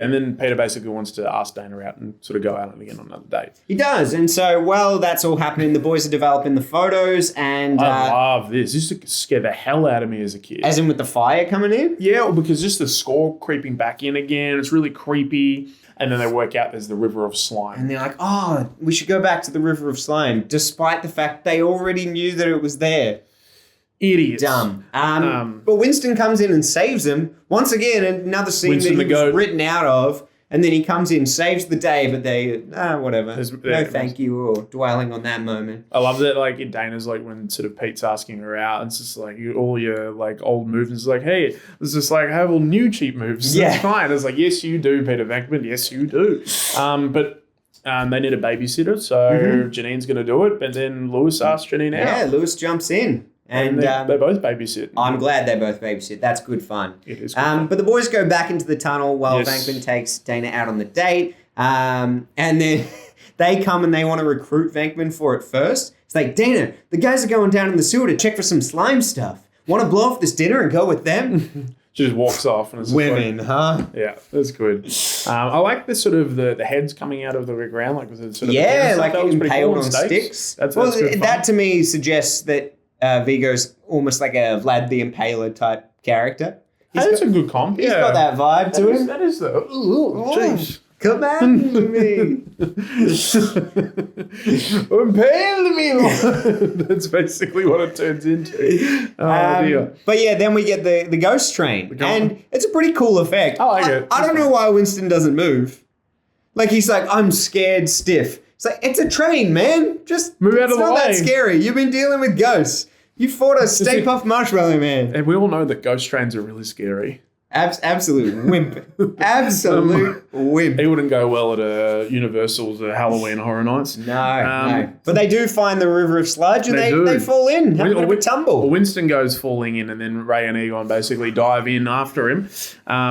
And then Peter basically wants to ask Dana out and sort of go out again on another date. He does. And so, well, that's all happening. The boys are developing the photos and... I love this. This used to scare the hell out of me as a kid. as in with the fire coming in? Yeah, well, because just the score creeping back in again, it's really creepy. And then they work out there's the River of Slime. And they're like, oh, we should go back to the River of Slime, despite the fact they already knew that it was there. Idiots. Dumb. But Winston comes in and saves them. Once again, another scene Winston that he the was goat. written out of. And then he comes in, saves the day, but they, whatever. There's- No there- thank you or dwelling on that moment. I love that, like, in Dana's, like, when sort of Pete's asking her out, it's just like, all your, like, old moves. It's like, hey, it's just like, I have all new cheap moves. Yeah. That's fine. It's like, yes, you do, Peter Venkman. Yes, you do. But they need a babysitter, so Janine's going to do it. But then Lewis asks Janine out. Yeah, Lewis jumps in. And they both babysit. I'm glad they both babysit. That's good fun. It is good fun. But the boys go back into the tunnel while Yes. Venkman takes Dana out on the date. And then they come and they want to recruit Venkman for it first. It's like, Dana, the guys are going down in the sewer to check for some slime stuff. Want to blow off this dinner and go with them? She just walks off. And it's just Women, like, huh? yeah, that's good. I like the sort of the heads coming out of the ground, like with the sort of Yeah, the like that was pretty impaled cool on sticks. That's well, good fun. that to me suggests that Vigo's almost like a Vlad the Impaler type character. That's a good comp. He's got that vibe to him. That is the. Ooh, jeez. Come on to me. Impale me. That's basically what it turns into. Oh, dear. But yeah, then we get the ghost train. And it's a pretty cool effect. I like it. I don't know why Winston doesn't move. Like, he's like, I'm scared stiff. It's like, it's a train, man. Just move out of the way. It's not that scary. You've been dealing with ghosts. You fought a Stay Puft Marshmallow Man. And we all know that ghost trains are really scary. Absolute wimp. Absolute wimp. He wouldn't go well at Universal's Halloween Horror Nights. No. But they do find the river of sludge and they fall in, have a bit of a tumble. Well, Winston goes falling in, and then Ray and Egon basically dive in after him,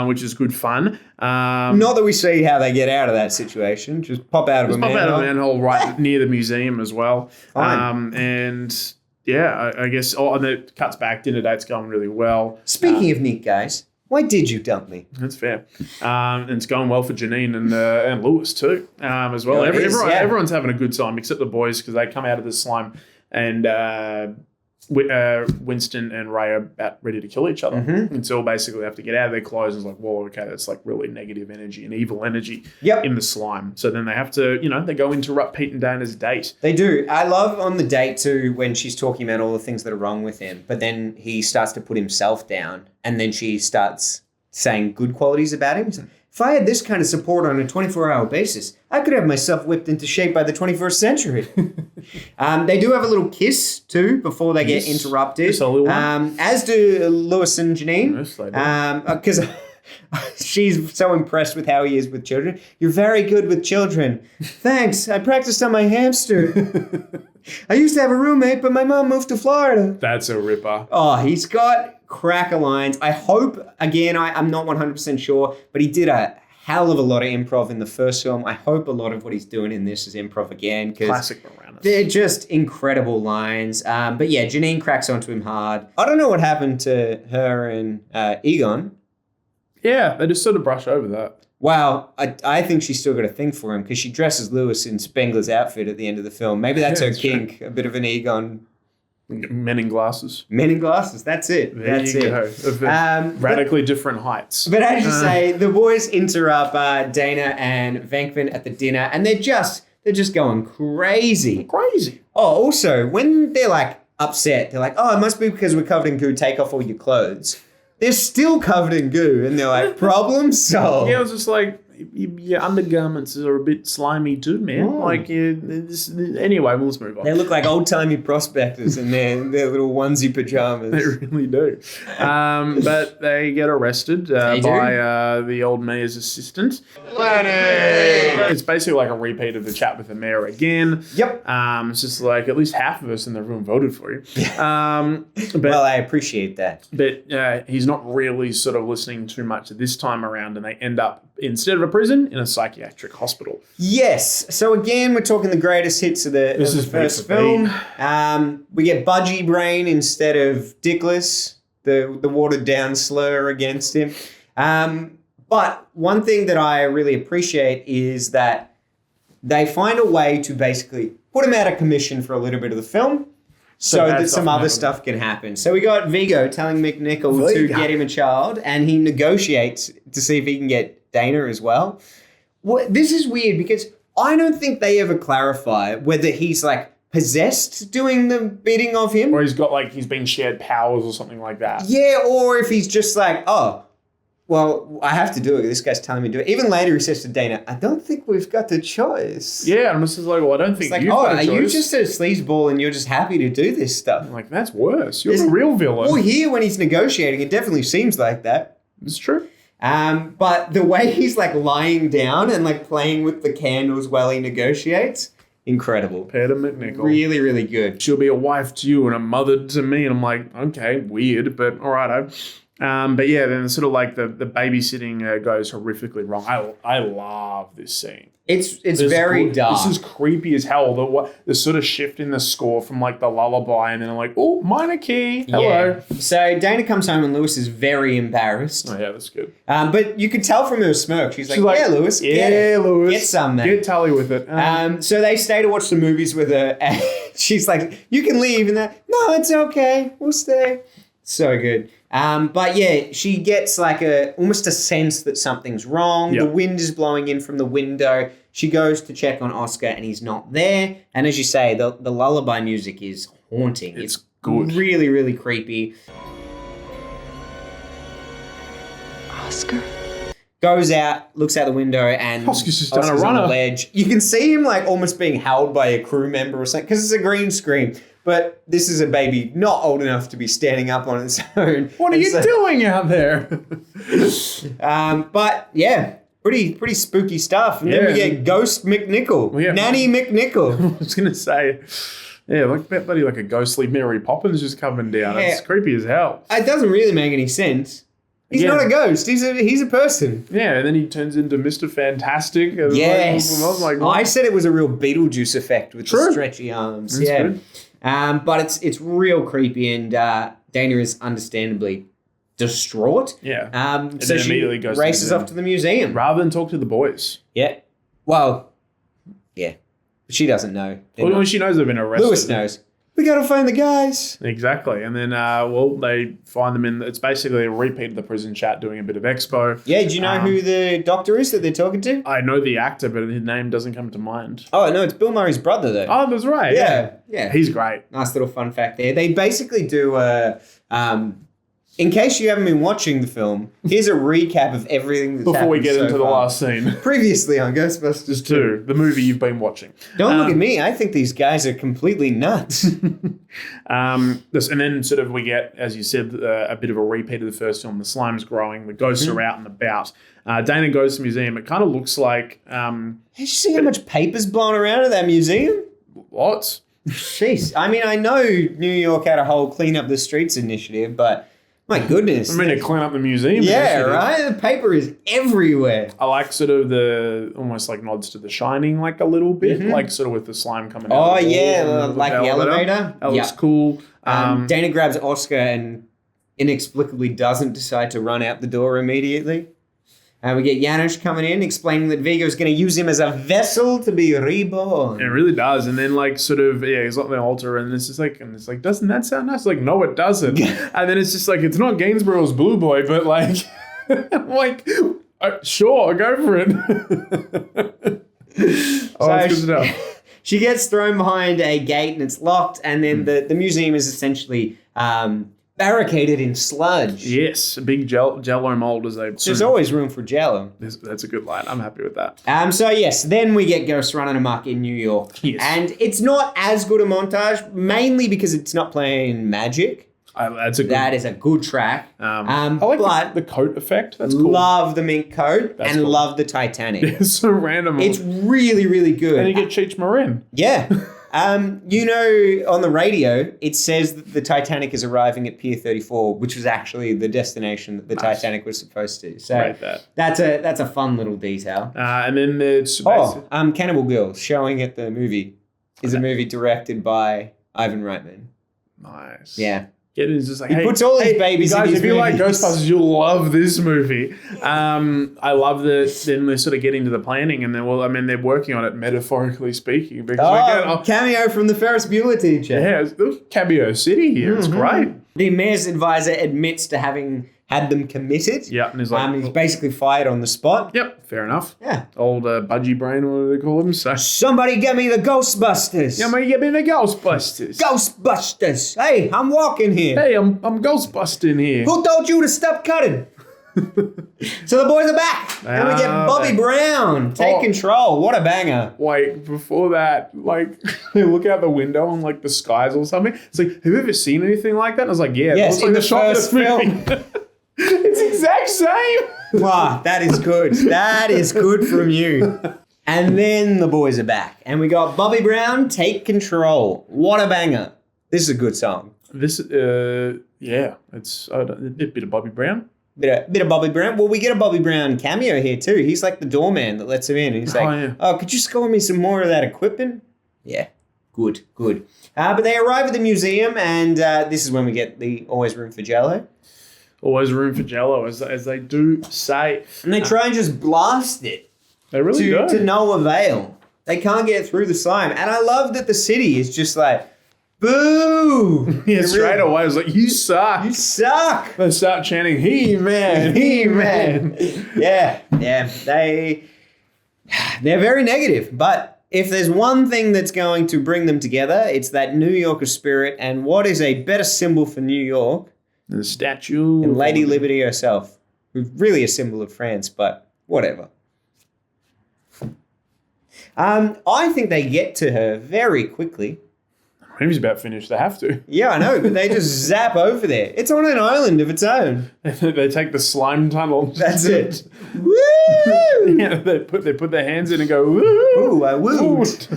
which is good fun. Not that we see how they get out of that situation. Just pop out of a manhole. Pop out of a manhole right near the museum as well. And yeah, I guess. Oh, and it cuts back. Dinner date's going really well. Speaking of Nick, guys. Why did you dump me? That's fair. And it's going well for Janine and Lewis too, as well. Everyone's having a good time except the boys because they come out of the slime and Winston and Ray are about ready to kill each other. Mm-hmm. And so basically they have to get out of their clothes and it's like, whoa, okay, that's like really negative energy and evil energy in the slime. So then they have to, they go interrupt Pete and Dana's date. They do. I love on the date too when she's talking about all the things that are wrong with him, but then he starts to put himself down and then she starts saying good qualities about him. He's like, if I had this kind of support on a 24-hour basis, I could have myself whipped into shape by the 21st century. They do have a little kiss, too, before they get interrupted. Just a little one. As do Lewis and Janine. Yes, they do. Because she's so impressed with how he is with children. You're very good with children. Thanks. I practiced on my hamster. I used to have a roommate, but my mom moved to Florida. That's a ripper. Oh, he's got cracker lines. I hope, again, I'm not 100% sure, but he did a hell of a lot of improv in the first film. I hope a lot of what he's doing in this is improv again. Classic Moranis. They're just incredible lines. But yeah, Janine cracks onto him hard. I don't know what happened to her and Egon. Yeah, they just sort of brush over that. Wow, I think she's still got a thing for him because she dresses Lewis in Spengler's outfit at the end of the film. Maybe that's her kink, a bit of an Egon. Men in glasses. Men in glasses, that's it. There you go. Of radically different heights. But as you say, the boys interrupt Dana and Venkman at the dinner and they're just going crazy. Crazy. Oh, also, when they're like upset, they're like, oh, it must be because we're covered in goo, take off all your clothes. They're still covered in goo, and they're like, problem solved. Yeah, I was just like, your undergarments are a bit slimy too, man. Oh. Like, anyway, let's move on. They look like old-timey prospectors in their little onesie pajamas. They really do. But they get arrested by the old mayor's assistant. Planning! It's basically like a repeat of the chat with the mayor again. Yep. It's just like at least half of us in the room voted for you. Well, I appreciate that. But he's not really sort of listening too much this time around, and they end up, instead of a prison, in a psychiatric hospital. Yes. So again, we're talking the greatest hits of the first film. We get Budgie Brain instead of Dickless, the watered down slur against him. But one thing that I really appreciate is that they find a way to basically put him out of commission for a little bit of the film so that some other stuff can happen. So we got Vigo telling McNichol to get him a child, and he negotiates to see if he can get Dana as well. This is weird because I don't think they ever clarify whether he's like possessed doing the bidding of him. Or he's been shared powers or something like that. Yeah, or if he's just like, oh, well, I have to do it. This guy's telling me to do it. Even later he says to Dana, I don't think we've got the choice. Yeah, I'm just like, well, I don't think you've got a choice. Are you just a sleazeball and you're just happy to do this stuff? I'm like, that's worse. You're the real villain. Well, here when he's negotiating, it definitely seems like that. It's true. But the way he's like lying down and like playing with the candles while he negotiates, incredible. Peter McNichol. Really, really good. She'll be a wife to you and a mother to me. And I'm like, okay, weird, but all right. But yeah, then sort of like the babysitting goes horrifically wrong. I love this scene. It's very dark. This is creepy as hell. The sort of shift in the score from like the lullaby and then I'm like, oh, minor key. Hello. Yeah. So Dana comes home and Lewis is very embarrassed. Oh yeah, that's good. But you could tell from her smirk. She's like, yeah, Lewis. Lewis. Get some, man. Get Tully with it. So they stay to watch the movies with her. And she's like, you can leave. And no, it's okay. We'll stay. So good. But yeah, she gets like almost a sense that something's wrong. Yep. The wind is blowing in from the window. She goes to check on Oscar and he's not there. And as you say, the lullaby music is haunting. It's good. Really, really creepy. Oscar? Goes out, looks out the window, and Oscar's just done a Oscar's on the runner. ledge. You can see him like almost being held by a crew member or something because it's a green screen. But this is a baby not old enough to be standing up on its own. What are you doing out there? But yeah, pretty spooky stuff. And then we Yeah. get Ghost McNichol, We get- Nanny McNichol. I was going to say, yeah, like bloody like a ghostly Mary Poppins just coming down. Yeah. It's creepy as hell. It doesn't really make any sense. He's Yeah. not a ghost. He's a person. Yeah, and then he turns into Mr. Fantastic. And Yes. I was like, I said it was a real Beetlejuice effect with the True. stretchy arms. That's yeah. good. But it's real creepy, and Dana is understandably distraught. Yeah. So then she immediately goes to the races museum. off to the museum. rather than talk to the boys. Yeah. Well, yeah. She doesn't know. They're Well, not- she knows they've been arrested. Lewis knows. We gotta find the guys. Exactly. And then, they find them in, it's basically a repeat of the prison chat doing a bit of expo. Yeah, do you know who the doctor is that they're talking to? I know the actor, but his name doesn't come to mind. Oh, no, it's Bill Murray's brother, though. Oh, that's right. Yeah. He's great. Nice little fun fact there. They basically do in case you haven't been watching the film, here's a recap of everything that's Before we happened get so into the far. last scene. Previously on Ghostbusters 2. The movie you've been watching. Don't look at me. I think these guys are completely nuts. And then sort of we get, as you said, a bit of a repeat of the first film. The slime's growing. The ghosts Mm-hmm. are out and about. Dana goes to the museum. It kind of looks like Did you see how much paper's blown around at that museum? what? Jeez. I mean, I know New York had a whole clean up the streets initiative, but my goodness. I mean, to clean up the museum. yeah, initiative. right? The paper is everywhere. I like sort of the almost like nods to The Shining, like a little bit, like sort of with the slime coming out. Oh, of the wall yeah, and like the elevator. That looks Yeah. cool. Dana grabs Oscar and inexplicably doesn't decide to run out the door immediately. We get Janusz coming in, explaining that Vigo's going to use him as a vessel to be reborn. It really does. And then like sort of, he's on the altar and it's like, doesn't that sound nice? Like, no, it doesn't. And then it's just like, it's not Gainsborough's Blue Boy, but like, sure, go for it. It's good stuff. She gets thrown behind a gate and it's locked, and then the museum is essentially barricaded in sludge. Yes, a big jello mold as they. There's always room for Jello. That's a good line. I'm happy with that. So yes, then we get Ghost running amok in New York. Yes. And it's not as good a montage, mainly because it's not playing Magic. That's a good. That is a good track. I like but the coat effect. That's cool. love the mink coat That's and cool. love the Titanic. It's so random. It's really, really good. And you get Cheech Marin. Yeah. On the radio, it says that the Titanic is arriving at Pier 34, which was actually the destination that the Titanic was supposed to. So Right there. that's a fun little detail. And then it's Cannibal Girls showing at the movie is a movie directed by Ivan Reitman. nice. Yeah. It's just like, He puts all his babies guys, in his if you like movies. Ghostbusters, you'll love this movie. I love that. Then they're sort of getting to the planning, and then they're working on it metaphorically speaking. Because Cameo from the Ferris Bueller teacher. yeah, it's Cameo City here. It's great. The mayor's advisor admits to having had them committed. Yeah, and he's like, He's basically fired on the spot. yep, fair enough. Yeah. Old Budgie Brain, what do they call him? So, Somebody get me the Ghostbusters. yeah, man, get me the Ghostbusters. Ghostbusters. Hey, I'm walking here. Hey, I'm Ghostbusting here. Who told you to stop cutting? So the boys are back. And we get Bobby Brown. Take control. What a banger. Wait, before that, like, they look out the window and, like, the skies or something. It's like, have you ever seen anything like that? And I was like, yeah. Yes, It's like in the the shot of first movie. It's the exact same. Wow, that is good. That is good from you. And then the boys are back. And we got Bobby Brown, Take Control. What a banger. This is a good song. This, yeah, it's a bit of Bobby Brown. Bit of Bobby Brown. Well, we get a Bobby Brown cameo here too. He's like the doorman that lets him in. He's like, could you score me some more of that equipment? Yeah, good. But they arrive at the museum, and this is when we get the always room for Jello. Always room for Jello, as they do say. And they try and just blast it They really do. to no avail. They can't get through the slime. And I love that the city is just like, Boo! Yeah, straight away, I was like, you suck. You suck. They start chanting, He-Man, He-Man. Yeah. They're very negative, but if there's one thing that's going to bring them together, it's that New Yorker spirit. And what is a better symbol for New York The statue. than Lady Liberty herself, who's really a symbol of France, but whatever. I think they get to her very quickly. The movie's about finished. They have to. Yeah, I know, but they just zap over there. It's on an island of its own. They take the slime tunnel. That's it. Woo! Yeah, they put their hands in and go, woo! Ooh, I woot.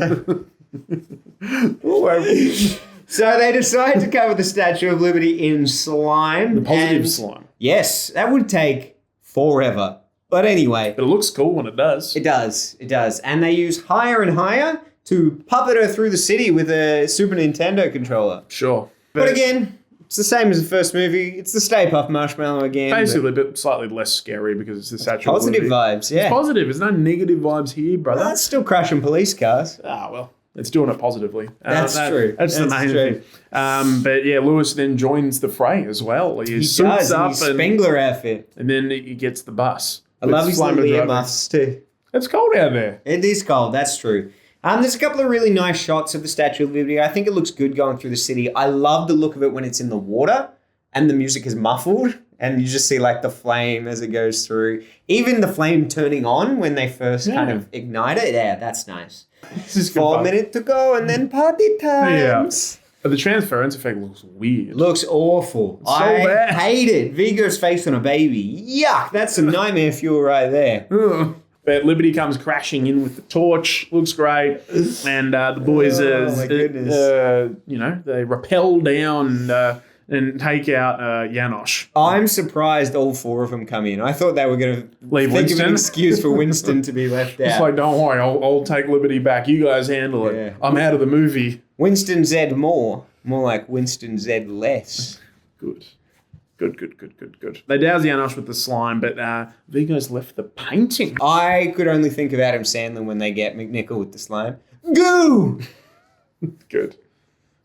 Ooh, I woot. So they decide to cover the Statue of Liberty in slime. The positive and- slime. Yes, that would take forever. But anyway, But it looks cool when it does. it does. And they use higher and higher to puppet her through the city with a Super Nintendo controller. Sure. But again, it's the same as the first movie. It's the Stay Puft Marshmallow again. Basically, but slightly less scary because it's the statue. of Positive Liberty. vibes, yeah. It's positive. There's no negative vibes here, brother. That's still crashing police cars. Well, it's doing it positively. That's true. That's the main true. thing. But yeah, Lewis then joins the fray as well. He suits does, in up his Spengler outfit. and then he gets the bus. I love his little driving. earmuffs too. It's cold out there. It is cold, that's true. There's a couple of really nice shots of the Statue of Liberty. I think it looks good going through the city. I love the look of it when it's in the water and the music is muffled and you just see like the flame as it goes through. Even the flame turning on when they first kind of ignite it. Yeah, that's nice. This is good 4 fun. minutes to go and then party times. But the transference effect looks weird. Looks awful. So I bad. hate it. Vigo's face on a baby. Yuck, that's some nightmare fuel right there. Ugh. But Liberty comes crashing in with the torch. Looks great. And the boys, my goodness. they rappel down and take out Janosch. I'm surprised all four of them come in. I thought they were going to Leave think of Winston? an excuse for Winston to be left out. It's like, don't worry, I'll take Liberty back. You guys handle it. Yeah. I'm out of the movie. Winston Zed more like Winston Zed less. Good. They douse Janosch with the slime, but Vigo's left the painting. I could only think of Adam Sandler when they get McNichol with the slime. Goo! Good.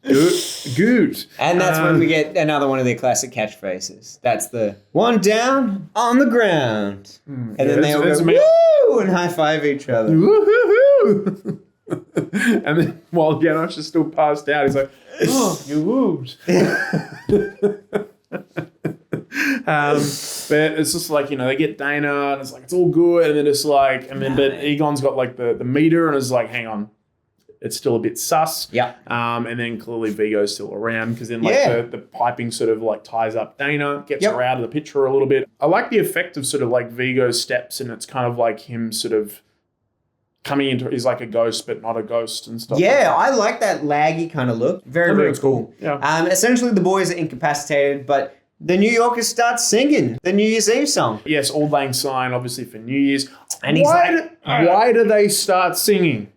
And that's when we get another one of their classic catchphrases. That's the one down on the ground. And then they all go, woo! And high-five each other. Woo-hoo-hoo! And then while Janosch is still passed out, he's like, oh, you wooed. But it's just like, they get Dana and it's like, it's all good. And then it's like, but Egon's got like the meter and it's like, hang on, it's still a bit sus. Yeah. And then clearly Vigo's still around because then like the piping sort of like ties up Dana, gets her out of the picture a little bit. I like the effect of sort of like Vigo's steps and it's kind of like him sort of coming into, he's like a ghost but not a ghost and stuff. Yeah, I like that laggy kind of look. Very, very it's cool. Yeah. Essentially, the boys are incapacitated, but the New Yorkers start singing the New Year's Eve song. Yes, Auld Lang Syne, obviously for New Year's. And he's why do they start singing?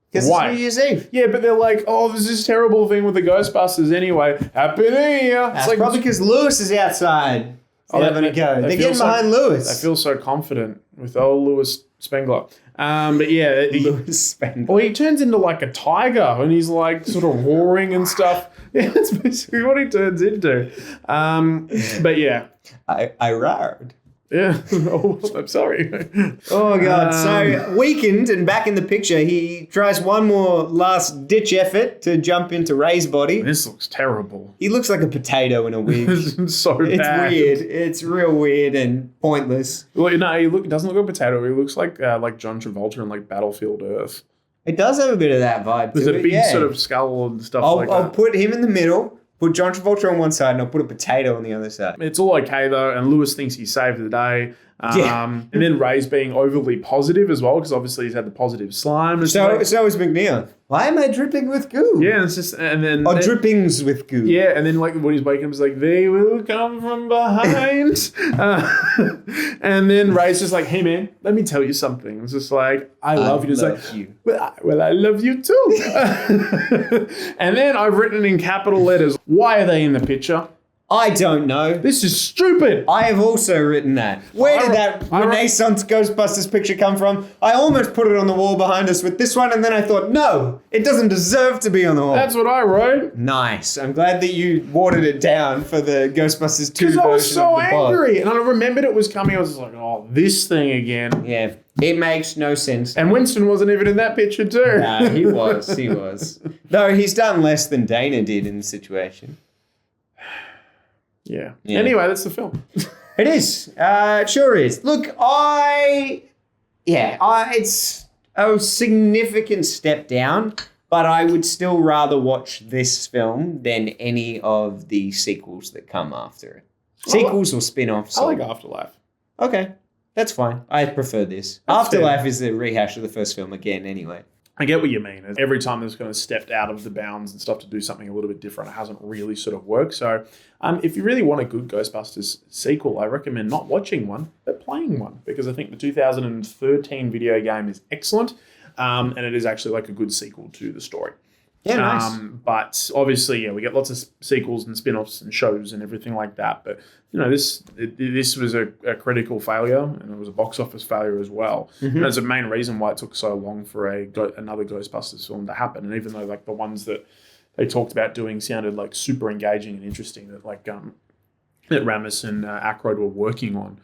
Because it's New Year's Eve. Yeah, but they're like, oh, there's this terrible thing with the Ghostbusters anyway. Happy New Year. That's probably because Lewis is outside. Having a go. They're getting behind Lewis. I feel so confident with old Lewis Spengler. But yeah. Lewis Spengler. Well, he turns into like a tiger and he's like sort of roaring and stuff. Yeah, that's basically what he turns into. But yeah. I roared. Yeah. Oh, I'm sorry. Oh, God. So, weakened and back in the picture, he tries one more last-ditch effort to jump into Ray's body. This looks terrible. He looks like a potato in a wig. It's so bad. It's weird. It's real weird and pointless. Well, no, he doesn't look like a potato. He looks like John Travolta in like Battlefield Earth. It does have a bit of that vibe There's to a it, big yeah. sort of skull and stuff I'll that. put him in the middle, put John Travolta on one side, and I'll put a potato on the other side. It's all okay though, and Lewis thinks he saved the day. Yeah. And then Ray's being overly positive as well because obviously he's had the positive slime. So is McNeil. Why am I dripping with goo? Yeah, it's just and then drippings with goo. Yeah, and then like when he's waking up, he's like, "They will come from behind," and then Ray's just like, "Hey man, let me tell you something." It's just like, "I love you." It's like, you. Well, I love you too. And then I've written in capital letters, "Why are they in the picture?" I don't know. This is stupid. I have also written that. Where did that Renaissance Ghostbusters picture come from? I almost put it on the wall behind us with this one, and then I thought, no, it doesn't deserve to be on the wall. That's what I wrote. Nice. I'm glad that you watered it down for the Ghostbusters 2 version. Because I was so of the pod. angry. And I remembered it was coming. I was just like, oh, this thing again. Yeah, it makes no sense. And Winston wasn't even in that picture too. Nah, he was. Though he's done less than Dana did in the situation. Yeah. Yeah. Anyway, that's the film. It is. It sure is. Look, it's a significant step down, but I would still rather watch this film than any of the sequels that come after it. Sequels or spin-offs. I like Afterlife. Okay, that's fine. I prefer this. That's Afterlife is a rehash of the first film again anyway. I get what you mean. Every time there's kind of stepped out of the bounds and stuff to do something a little bit different, it hasn't really sort of worked. So if you really want a good Ghostbusters sequel, I recommend not watching one, but playing one, because I think the 2013 video game is excellent, and it is actually like a good sequel to the story. Yeah, nice. But obviously, yeah, we get lots of sequels and spin-offs and shows and everything like that. But, you know, this was a critical failure, and it was a box office failure as well. Mm-hmm. And that's the main reason why it took so long for another Ghostbusters film to happen. And even though, like, the ones that they talked about doing sounded, like, super engaging and interesting, that, like, that Ramis and Aykroyd were working on,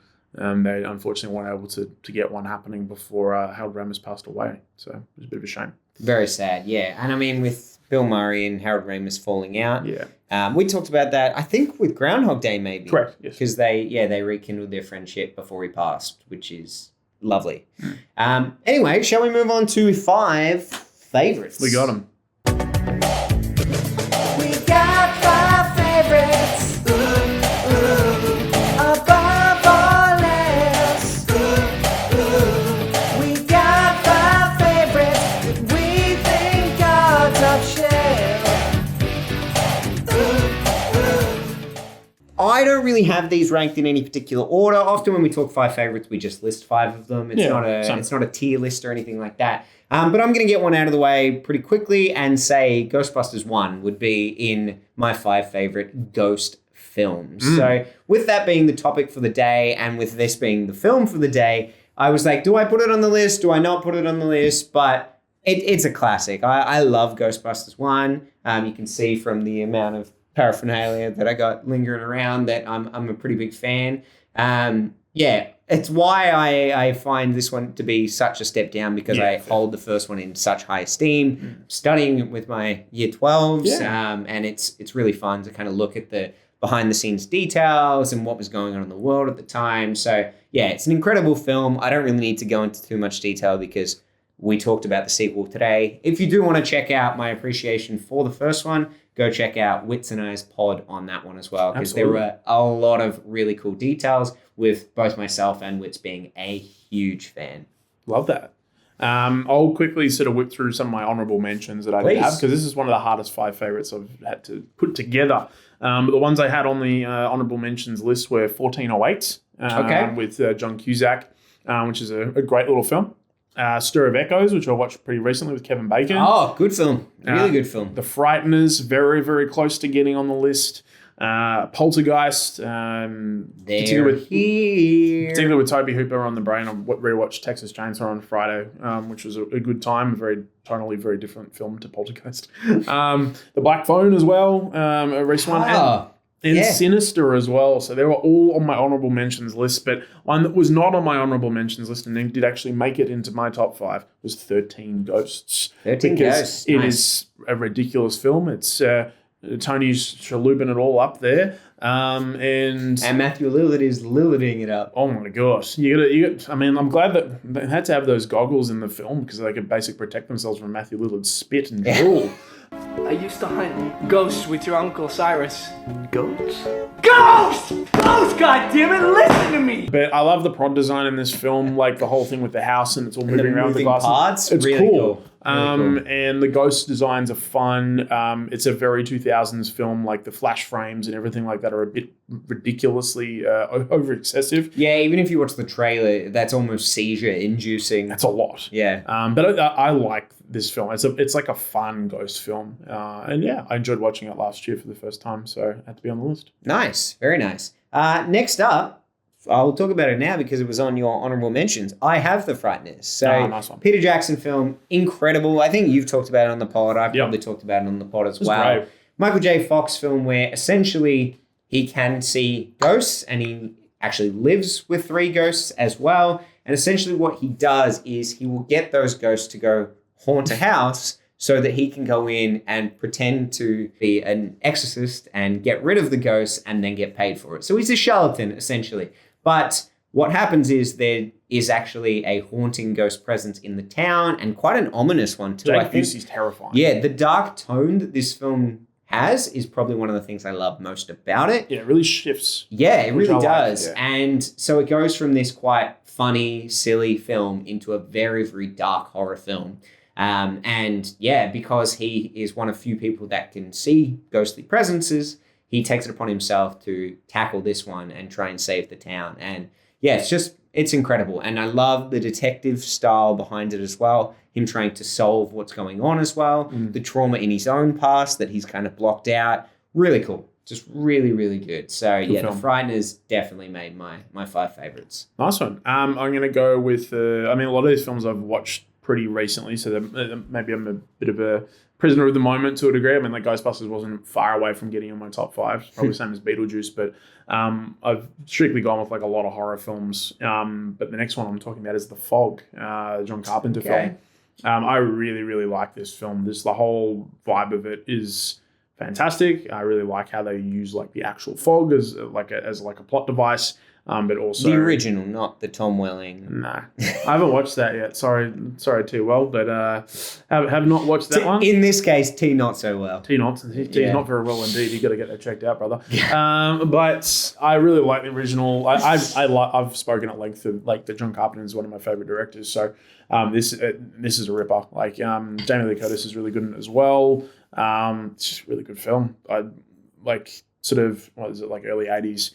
they unfortunately weren't able to get one happening before Harold Ramis passed away. So it was a bit of a shame. Very sad, yeah. And I mean, with Bill Murray and Harold Ramis falling out, yeah, we talked about that, I think, with Groundhog Day, maybe. Correct, yes. Because they rekindled their friendship before he passed, which is lovely. Anyway, shall we move on to 5 favorites? We got them. We got 5 favorites. Above all else. We got 5 favorites that we think are top shelf. I don't really have these ranked in any particular order. Often when we talk 5 favorites, we just list 5 of them. It's not a tier list or anything like that. But I'm going to get one out of the way pretty quickly and say Ghostbusters 1 would be in my 5 favorite ghost films. So with that being the topic for the day and with this being the film for the day, I was like, do I put it on the list? Do I not put it on the list? But it's a classic. I love Ghostbusters 1. You can see from the amount of paraphernalia that I got lingering around that I'm a pretty big fan. It's why I find this one to be such a step down, because I hold the first one in such high esteem. Studying it with my year 12s, and it's really fun to kind of look at the behind the scenes details and what was going on in the world at the time. So yeah, it's an incredible film. I don't really need to go into too much detail because we talked about the sequel today. If you do want to check out my appreciation for the first one, go check out Wits and I's pod on that one as well, because there were a lot of really cool details, with both myself and Wits being a huge fan. Love that. I'll quickly sort of whip through some of my honourable mentions that I did have, because this is one of the hardest 5 favourites I've had to put together. But the ones I had on the honourable mentions list were 1408 with John Cusack, which is a great little film. Stir of Echoes, which I watched pretty recently with Kevin Bacon. Oh, good film. Really good film. The Frighteners, very, very close to getting on the list. Poltergeist, particularly with Toby Hooper on the brain. I rewatched Texas Chainsaw on Friday, which was a good time. A very tonally very different film to Poltergeist. The Black Phone as well, a recent one. And Sinister as well. So they were all on my honourable mentions list, but one that was not on my honourable mentions list and did actually make it into my top 5 was 13 Ghosts. 13 Ghosts. It is a ridiculous film. It's Tony's Shalhoubing it all up there. And Matthew Lillard is Lillarding it up. Oh my gosh. I mean, I'm glad that they had to have those goggles in the film because they could basically protect themselves from Matthew Lillard's spit and drool. I used to hunt ghosts with your Uncle Cyrus. Ghosts? Ghosts! Ghosts, goddammit, listen to me! But I love the prod design in this film, like the whole thing with the house and it's all moving around the glass. Parts, it's really cool. cool. And the ghost designs are fun. It's a very 2000s film, like the flash frames and everything like that are a bit ridiculously over excessive. Yeah, even if you watch the trailer, that's almost seizure-inducing. That's a lot. Yeah. But I like this film. It's like a fun ghost film. And yeah, I enjoyed watching it last year for the first time, so it had to be on the list. Nice. Very nice. Next up, I'll talk about it now because it was on your honorable mentions. I Have the Frighteners. So, nice one. Peter Jackson film, incredible. I think you've talked about it on the pod. I've probably talked about it on the pod as well. Great. Michael J. Fox film where essentially he can see ghosts and he actually lives with 3 ghosts as well. And essentially what he does is he will get those ghosts to go haunt a house so that he can go in and pretend to be an exorcist and get rid of the ghosts and then get paid for it. So he's a charlatan, essentially. But what happens is there is actually a haunting ghost presence in the town, and quite an ominous one too. Jake Busey's terrifying. Yeah, the dark tone that this film has is probably one of the things I love most about it. Yeah, it really shifts. Yeah, it really does. Like, yeah. And so it goes from this quite funny, silly film into a very, very dark horror film. And yeah, because he is one of few people that can see ghostly presences, he takes it upon himself to tackle this one and try and save the town. And yeah, it's incredible. And I love the detective style behind it as well. Him trying to solve what's going on as well. The trauma in his own past that he's kind of blocked out. Really cool. Just really, really good. So Good yeah, film. The Frighteners definitely made my 5 favorites. Nice one. I'm going to go with, a lot of these films I've watched pretty recently, so maybe I'm a bit of a prisoner of the moment to a degree. I mean, like Ghostbusters wasn't far away from getting in my top 5, probably the same as Beetlejuice, but I've strictly gone with like a lot of horror films. But the next one I'm talking about is The Fog, John Carpenter film. I really, really like this film. The whole vibe of it is fantastic. I really like how they use like the actual fog as like a plot device. But also the original, not the Tom Welling. No, I haven't watched that yet. Sorry too well, but have not watched that one. In this case, T not so well. T not not very well indeed. You got to get that checked out, brother. But I really like the original. I've spoken at length of like the John Carpenter is one of my favorite directors. So this is a ripper. Like Jamie Lee Curtis is really good in it as well. It's just a really good film. I like sort of what is it like early 80s.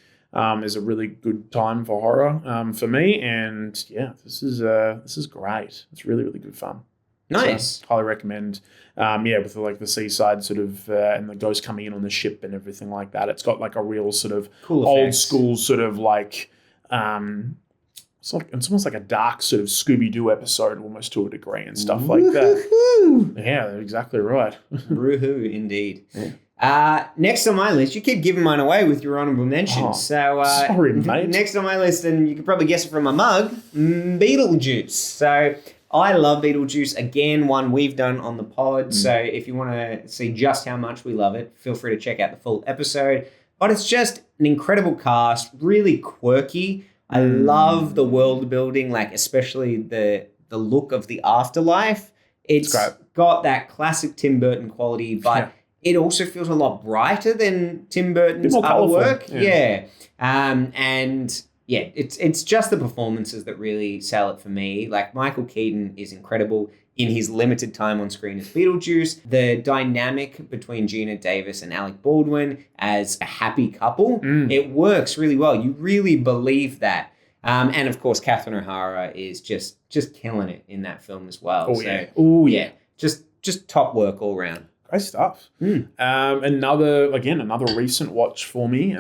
Is a really good time for horror for me, and yeah, this is great. It's really, really good fun. Nice, so, highly recommend. With like the seaside sort of and the ghost coming in on the ship and everything like that. It's got like a real sort of cool old effects. School sort of like it's almost like a dark sort of Scooby-Doo episode almost to a degree and stuff like that. Yeah, exactly right. Woohoo, indeed. Yeah. Next on my list, you keep giving mine away with your honorable mentions. Sorry, mate. Next on my list, and you can probably guess it from my mug, Beetlejuice. So I love Beetlejuice. Again, one we've done on the pod. So if you want to see just how much we love it, feel free to check out the full episode. But it's just an incredible cast, really quirky. I love the world building, like especially the look of the afterlife. It's got that classic Tim Burton quality, but it also feels a lot brighter than Tim Burton's artwork. Yeah. And yeah, it's just the performances that really sell it for me. Like Michael Keaton is incredible in his limited time on screen as Beetlejuice. The dynamic between Gina Davis and Alec Baldwin as a happy couple, it works really well. You really believe that. And of course, Catherine O'Hara is just killing it in that film as well. Oh, Just top work all round. Great stuff. Another recent watch for me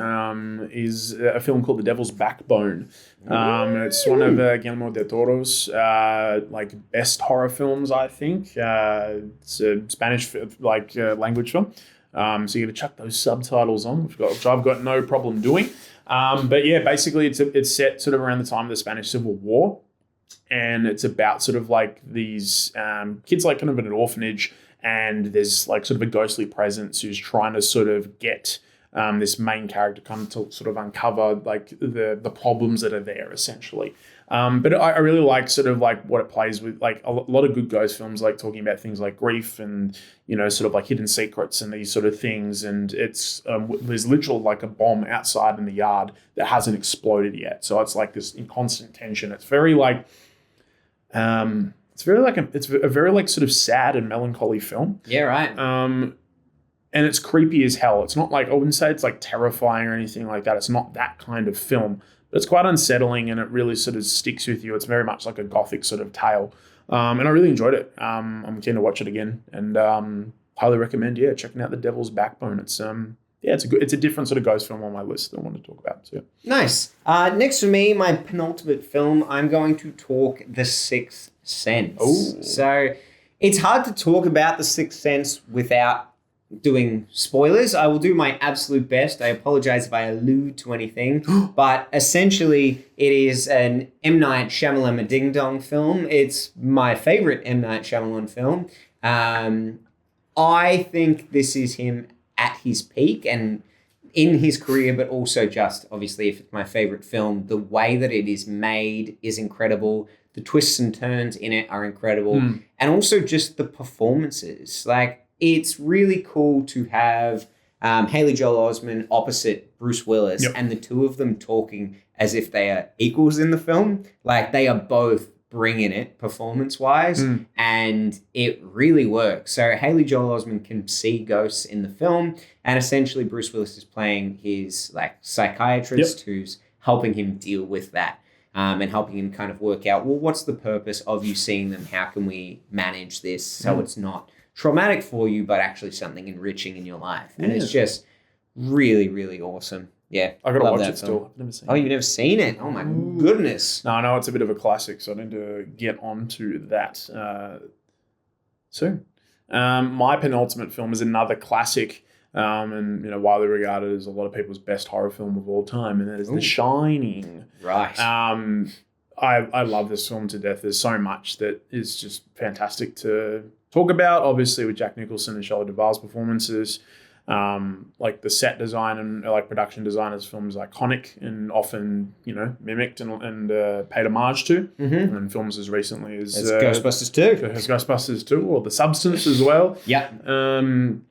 is a film called The Devil's Backbone. It's one of Guillermo del Toro's best horror films, I think. It's a Spanish language film. So you got to chuck those subtitles on, which I've got no problem doing. But yeah, basically it's set sort of around the time of the Spanish Civil War, and it's about sort of like these kids like kind of in an orphanage. And there's like sort of a ghostly presence who's trying to sort of get this main character come to sort of uncover like the problems that are there essentially. But I really like sort of like what it plays with, like a lot of good ghost films, like talking about things like grief and, you know, sort of like hidden secrets and these sort of things. And it's there's literal like a bomb outside in the yard that hasn't exploded yet. So it's like this in constant tension. It's very like, it's a very like sort of sad and melancholy film. Yeah, right. And it's creepy as hell. It's not like, I wouldn't say it's like terrifying or anything like that. It's not that kind of film. But it's quite unsettling and it really sort of sticks with you. It's very much like a gothic sort of tale. And I really enjoyed it. I'm keen to watch it again. And highly recommend, checking out The Devil's Backbone. It's it's a different sort of ghost film on my list that I want to talk about. So, Nice. Next for me, my penultimate film, I'm going to talk The Sixth Sense. Oh. So it's hard to talk about The Sixth Sense without doing spoilers. I will do my absolute best. I apologize if I allude to anything, but essentially it is an M. Night Shyamalan Ding Dong film. It's my favorite M. Night Shyamalan film. I think this is him at his peak and in his career, but also just, obviously, if it's my favorite film, the way that it is made is incredible. The twists and turns in it are incredible. And also just the performances. Like, it's really cool to have Haley Joel Osment opposite Bruce Willis and the two of them talking as if they are equals in the film. Like, they are both bringing it performance-wise, and it really works. So Haley Joel Osment can see ghosts in the film, and essentially Bruce Willis is playing his like psychiatrist who's helping him deal with that. And helping him kind of work out, well, what's the purpose of you seeing them? How can we manage this so it's not traumatic for you, but actually something enriching in your life? And it's just really, really awesome. Yeah. I gotta watch that it still. I've never seen it. Oh, you've never seen it? Oh my goodness. No, I know it's a bit of a classic, so I need to get onto that soon. My penultimate film is another classic, and widely regarded as a lot of people's best horror film of all time, and that is The Shining. Right. I love this film to death. There's so much that is just fantastic to talk about. Obviously, with Jack Nicholson and Shelley Duvall's performances. Like the set design and like production design of this film is iconic and often, mimicked and paid homage to. And films as recently as Ghostbusters 2. As Ghostbusters 2 or The Substance as well. Yeah. That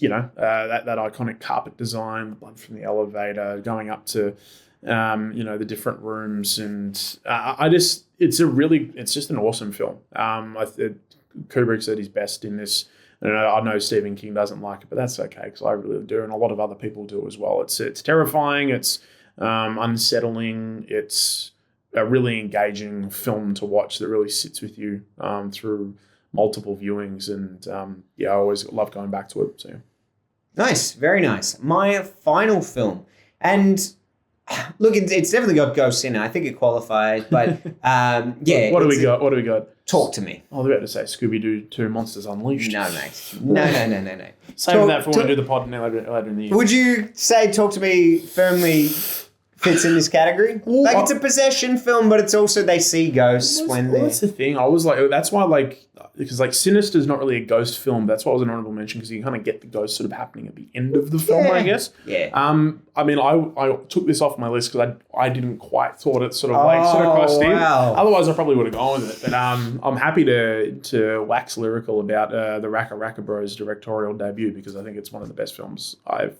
iconic carpet design, the blood from the elevator, going up to, the different rooms. And it's just an awesome film. Kubrick said he's best in this. And I know Stephen King doesn't like it, but that's okay because I really do, and a lot of other people do as well. It's terrifying, it's unsettling, it's a really engaging film to watch that really sits with you through multiple viewings, and I always love going back to it. So, nice, very nice. My final film, and look, it's definitely got ghosts in it. I think it qualified, but What do we got? What do we got? Talk to me. I was about to say Scooby-Doo 2 Monsters Unleashed. No, mate. No. Save that for when we do the pod later in the year. Would you say Talk to Me firmly fits in this category? It's a possession film, but it's also they see ghosts when they're... That's the thing. I was like, that's why because Sinister's not really a ghost film. That's why it was an honorable mention because you kind of get the ghost sort of happening at the end of the film, I guess. Yeah. I took this off my list because I didn't quite thought it sort of crossed in. Wow. Otherwise, I probably would have gone with it. But I'm happy to wax lyrical about the Raka Raka Bros directorial debut because I think it's one of the best films I've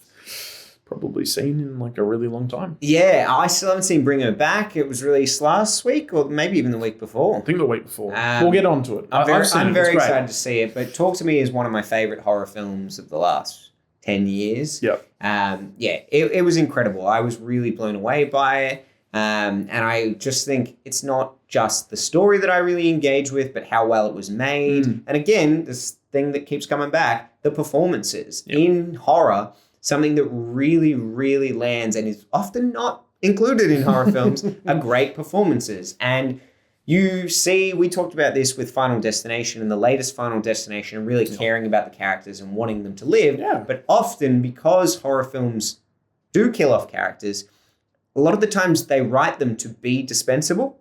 probably seen in a really long time. Yeah, I still haven't seen Bring Her Back. It was released last week or maybe even the week before. I think the week before. We'll get on to it. I'm very excited to see it, but Talk to Me is one of my favorite horror films of the last 10 years. Yep. It was incredible. I was really blown away by it. And I just think it's not just the story that I really engage with, but how well it was made. And again, this thing that keeps coming back, the performances in horror. Something that really, really lands and is often not included in horror films are great performances. And you see, we talked about this with Final Destination and the latest Final Destination, really caring about the characters and wanting them to live. Yeah. But often, because horror films do kill off characters, a lot of the times they write them to be dispensable.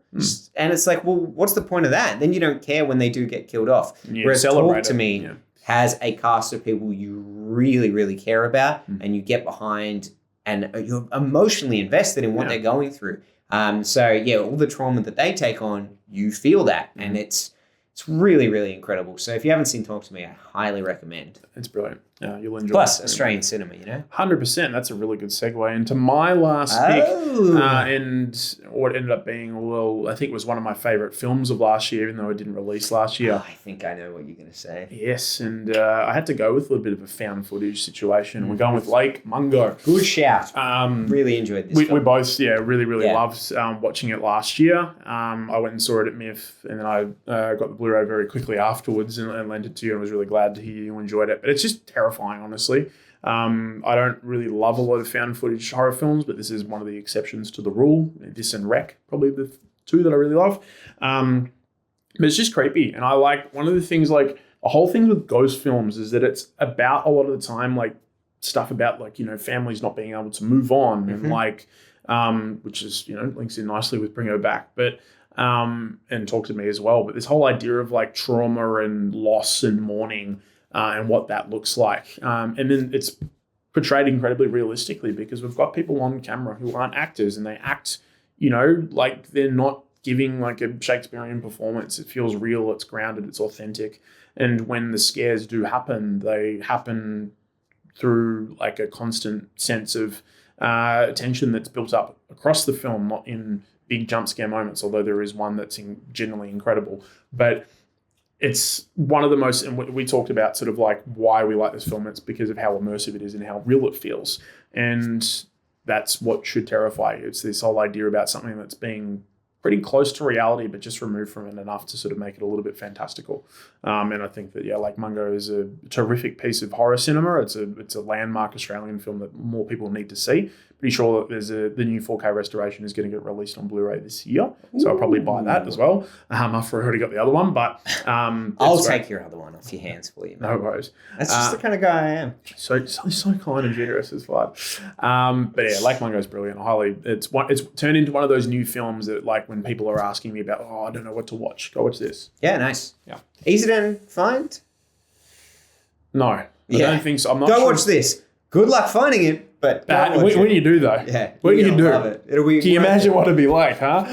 And it's like, well, what's the point of that? Then you don't care when they do get killed off. Whereas Talk to Me has a cast of people you really, really care about and you get behind and you're emotionally invested in what they're going through. All the trauma that they take on, you feel that. And it's really, really incredible. So if you haven't seen Talk to Me, I highly recommend. It's brilliant. You'll enjoy Plus it. Australian cinema, you know? 100%. That's a really good segue into my last pick. And what ended up being, well, I think it was one of my favourite films of last year, even though it didn't release last year. I think I know what you're going to say. Yes, and I had to go with a little bit of a found footage situation. We're going with Lake Mungo. Good shout. Really enjoyed this We film. both, really loved watching it last year. I went and saw it at MIF, and then I got the Blu-ray very quickly afterwards and lent it to you, and was really glad to hear you enjoyed it. But it's just terrifying, honestly. I don't really love a lot of found footage horror films, but this is one of the exceptions to the rule. This and Wreck, probably the two that I really love. But it's just creepy. And I like, one of the things, like, the whole thing with ghost films is that it's about, a lot of the time, like, stuff about, like, you know, families not being able to move on and, like, which is, you know, links in nicely with Bring Her Back. But, and Talk to Me as well. But this whole idea of, like, trauma and loss and mourning, and what that looks like. And then it's portrayed incredibly realistically because we've got people on camera who aren't actors and they act, you know, like they're not giving like a Shakespearean performance. It feels real, it's grounded, it's authentic. And when the scares do happen, they happen through like a constant sense of tension that's built up across the film, not in big jump scare moments, although there is one that's generally incredible. But it's one of the most, and we talked about sort of like why we like this film. It's because of how immersive it is and how real it feels. And that's what should terrify you. It's this whole idea about something that's being pretty close to reality, but just removed from it enough to sort of make it a little bit fantastical. And I think that, Lake Mungo is a terrific piece of horror cinema. It's a landmark Australian film that more people need to see. Pretty sure that there's the new 4K restoration is going to get released on Blu-ray this year. So I'll probably buy that as well. After I already got the other one, but I'll take your other one off your hands for you, man. No worries. That's just the kind of guy I am. So kind and generous as well. But yeah, Lake Mungo is brilliant. It's turned into one of those new films that, like, when people are asking me about, I don't know what to watch, go watch this. Yeah, nice. Yeah. Easy to find? No, I don't think so. I'm not Go sure. watch this. Good luck finding it, but when you do though, when you do, love it. It'll be can you imagine what it'd be like, huh?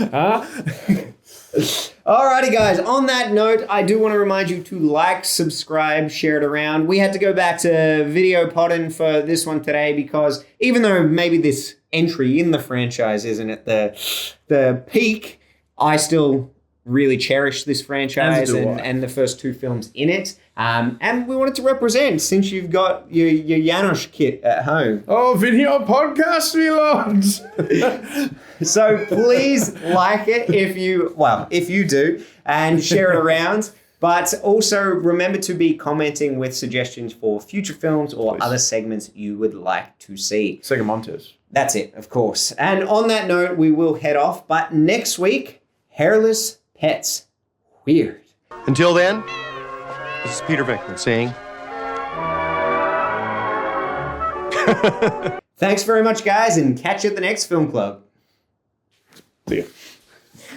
Alrighty, guys. On that note, I do want to remind you to like, subscribe, share it around. We had to go back to video podding for this one today because even though maybe this entry in the franchise isn't at the peak, I still really cherish this franchise and the first two films in it. And we wanted to represent, since you've got your Janosch kit at home. Oh, video podcast, we loved. So please like it if you do, and share it around. But also remember to be commenting with suggestions for future films or other segments you would like to see. Sega Montes. That's it, of course. And on that note, we will head off. But next week, hairless pets. Weird. Until then, this is Peter Venkman saying... Thanks very much, guys, and catch you at the next film club. See ya.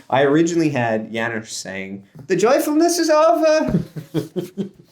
I originally had Janosch saying, "The joyfulness is over."